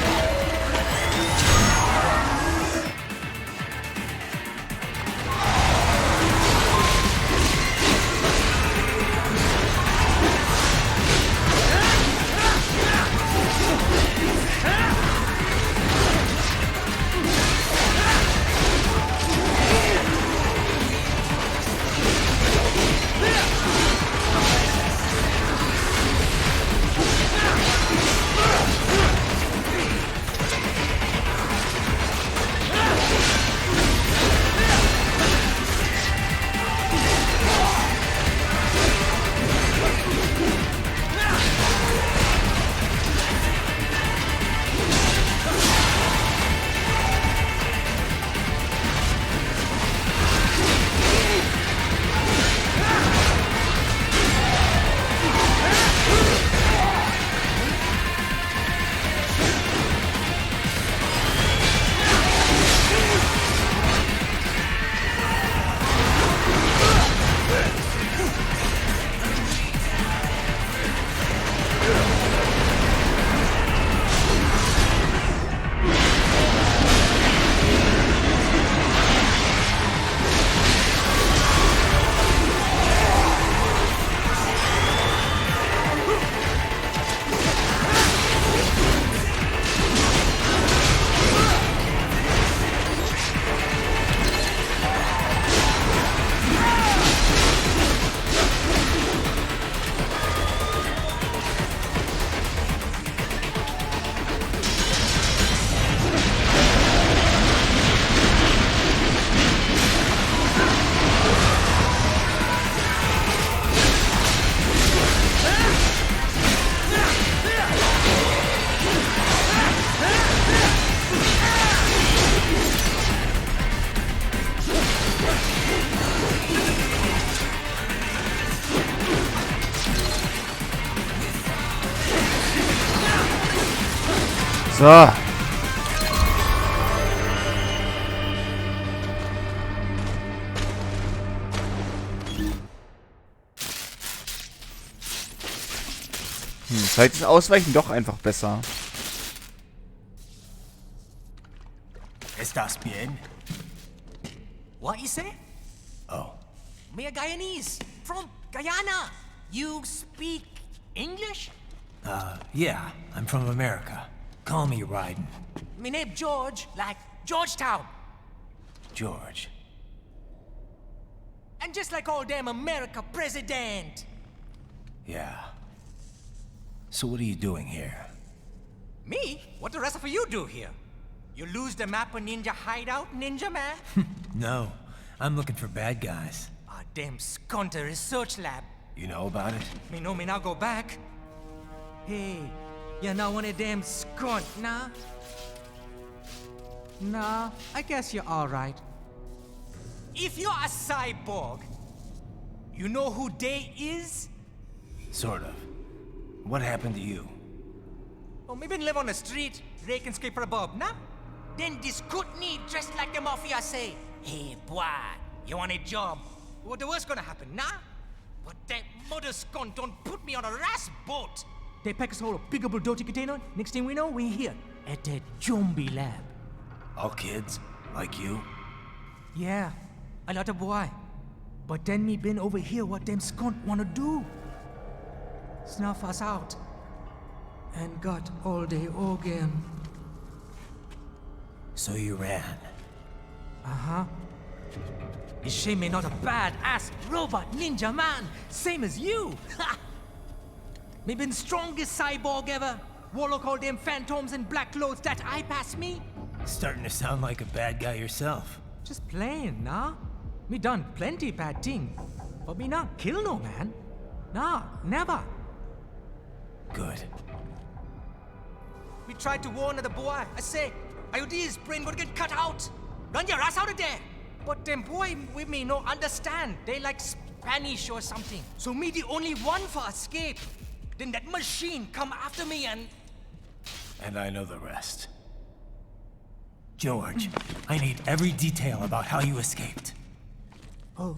So. Vielleicht ist Ausweichen doch einfach besser. ¿Estás bien? What you say? Oh. Me a Guyanese from Guyana. You speak English? Yeah, I'm from America. Call me Ryden. Me name George, like Georgetown. George. And just like all damn America president. Yeah. So what are you doing here? Me? What the rest of you do here? You lose the map of Ninja hideout, Ninja man? No, I'm looking for bad guys. Ah, damn Skunter research lab. You know about it? Me know me now go back. Hey, you're not one of them skunt, nah? Nah, I guess you're alright. If you're a cyborg, you know who they is? Sort of. What happened to you? Oh, me been live on the street, rake and scrape for a bob, nah? Then this good need dressed like the mafia say, hey boy, you want a job? What the worst gonna happen, nah? But that mother skunt don't put me on a ras boat. They pack us all a big old dirty container. Next thing we know, we're here at that zombie lab. All kids? Like you? Yeah, a lot of boy. But then me been over here what them skunt wanna do. Snuff us out. And got all day again. So you ran? Uh-huh. It's shame me not a bad-ass robot ninja man, same as you. Me been strongest cyborg ever. Warlock all them phantoms in black clothes that eye pass me. Starting to sound like a bad guy yourself. Just plain, nah? Me done plenty bad thing. But me not kill no man. Nah, never. Good. We tried to warn the boy. I say, IOD's brain gonna get cut out. Run your ass out of there. But them boy with me no understand. They like Spanish or something. So me the only one for escape. Then that machine come after me and... And I know the rest. George, I need every detail about how you escaped. Oh.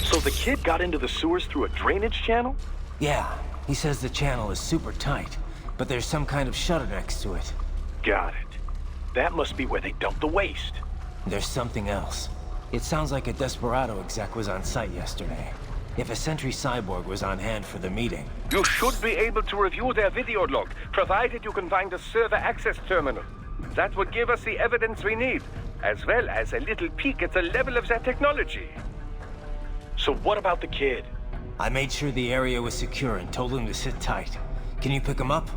So the kid got into the sewers through a drainage channel? Yeah, he says the channel is super tight, but there's some kind of shutter next to it. Got it. That must be where they dumped the waste. There's something else. It sounds like a Desperado exec was on site yesterday. If a Sentry Cyborg was on hand for the meeting... You should be able to review their video log, provided you can find a server access terminal. That would give us the evidence we need, as well as a little peek at the level of their technology. So what about the kid? I made sure the area was secure and told him to sit tight. Can you pick him up?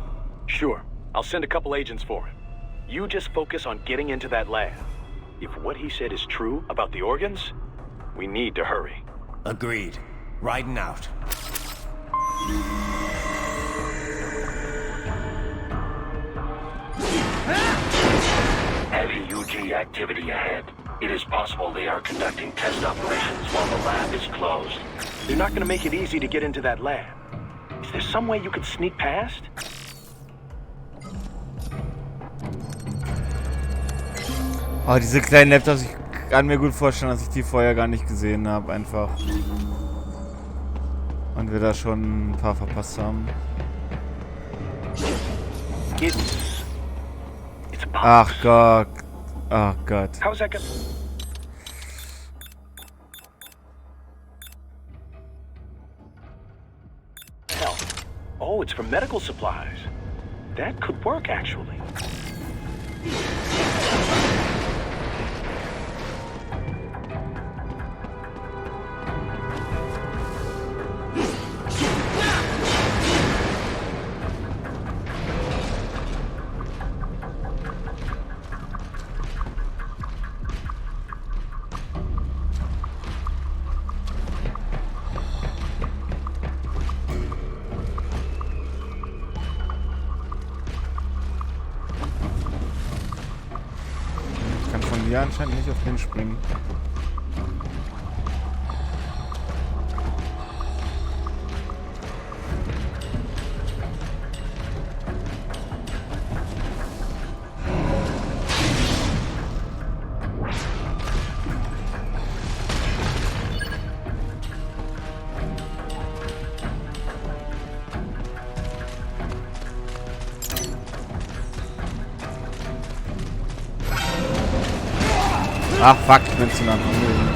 Sure. I'll send a couple agents for him. You just focus on getting into that lab. If what he said is true about the organs, we need to hurry. Agreed. Riding out. Heavy UG activity ahead. It is possible they are conducting test operations while the lab is closed. They're not gonna make it easy to get into that lab. Is there some way you could sneak past? Oh, diese kleinen Laptops, ich kann mir gut vorstellen, dass ich die vorher gar nicht gesehen habe, einfach. Und wir da schon ein paar verpasst haben. Ach Gott. Ach Gott. How's that gonna... Hell. Oh, it's for medical supplies. That could work, actually. Hier anscheinend nicht auf den springen. Ach fuck, ich bin zu nah dran gewesen.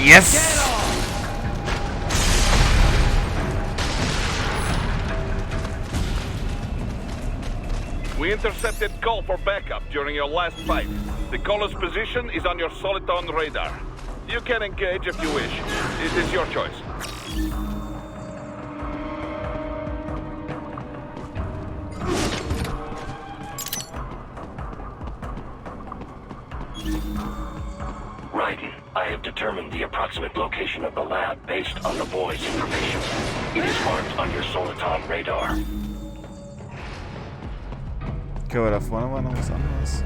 Yes! We intercepted call for backup during your last fight. The caller's position is on your Soliton radar. You can engage if you wish. It is your choice. Raiden, I have determined the approximate location of the lab based on the boy's information. It is marked on your Soliton radar. Okay, aber da vorne war noch was anderes.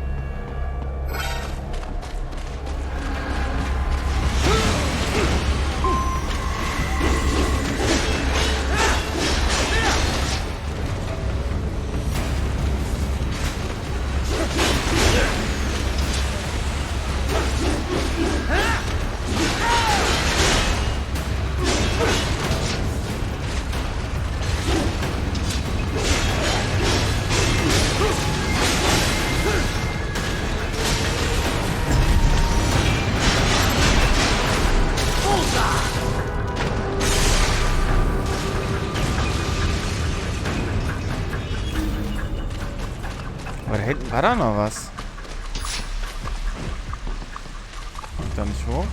Aber da hinten war da noch was. Kommt da nicht hoch?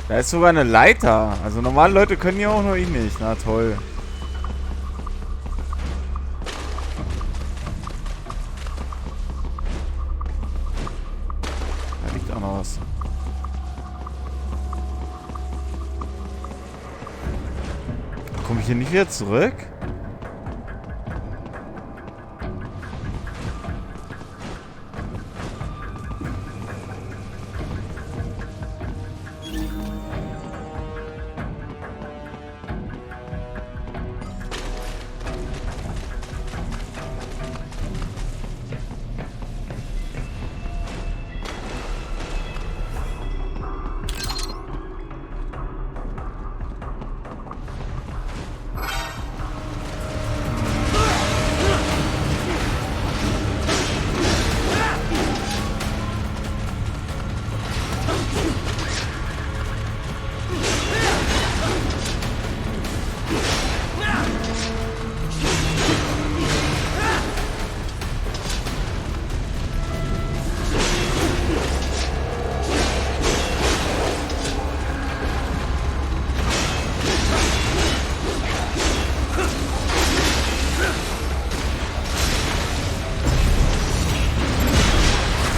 Da ist sogar eine Leiter. Also normale Leute können hier auch, nur ich nicht. Na toll. Da liegt auch noch was. Komme ich hier nicht wieder zurück?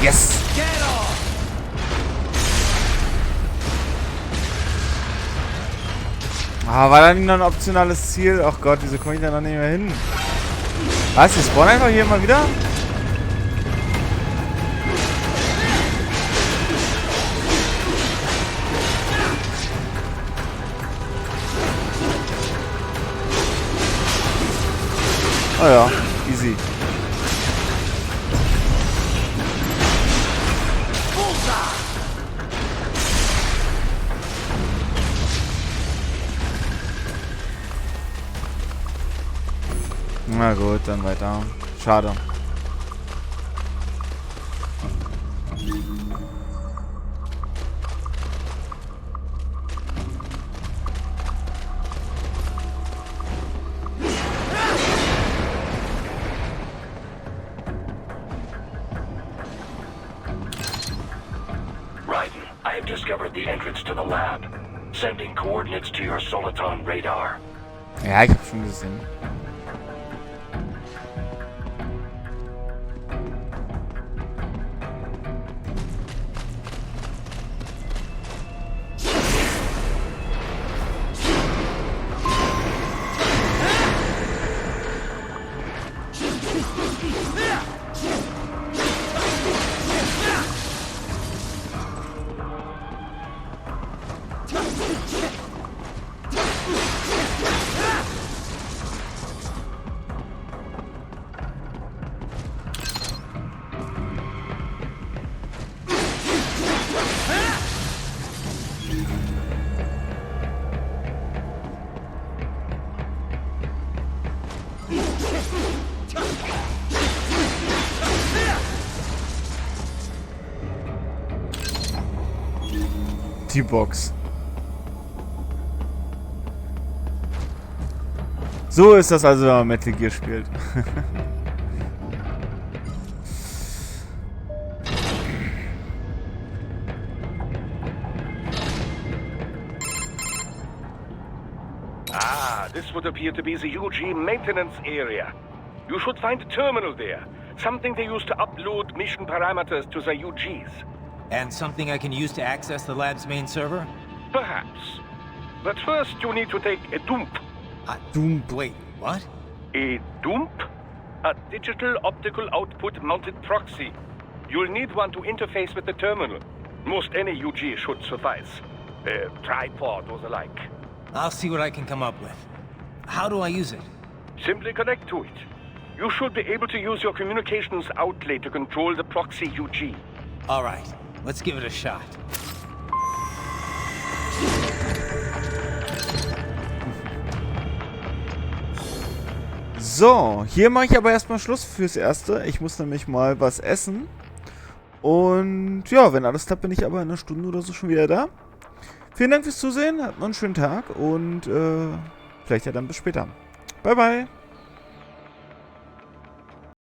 Yes! Ah, war da nicht noch ein optionales Ziel? Ach Gott, wieso komme ich da noch nicht mehr hin? Was? Die spawnen einfach hier mal wieder? Oh ja, easy. Na gut, dann weiter. Schade. Raiden, I have discovered the entrance to the lab. Sending coordinates to your Soliton radar. Ja, ich hab schon gesehen. Die Box. So ist das also, wenn man Metal Gear spielt. Ah, this would appear to be the UG maintenance area. You should find a terminal there. Something they use to upload mission parameters to the UGs. And something I can use to access the lab's main server? Perhaps. But first you need to take a dump. A dump? Wait, what? A dump? A digital optical output mounted proxy. You'll need one to interface with the terminal. Most any UG should suffice. A tripod or the like. I'll see what I can come up with. How do I use it? Simply connect to it. You should be able to use your communications outlet to control the proxy UG. Alright, let's give it a shot. So, hier mache ich aber erstmal Schluss fürs Erste. Ich muss nämlich mal was essen. Und ja, wenn alles klappt, bin ich aber in einer Stunde oder so schon wieder da. Vielen Dank fürs Zusehen, habt noch einen schönen Tag und vielleicht ja dann bis später. Bye, bye.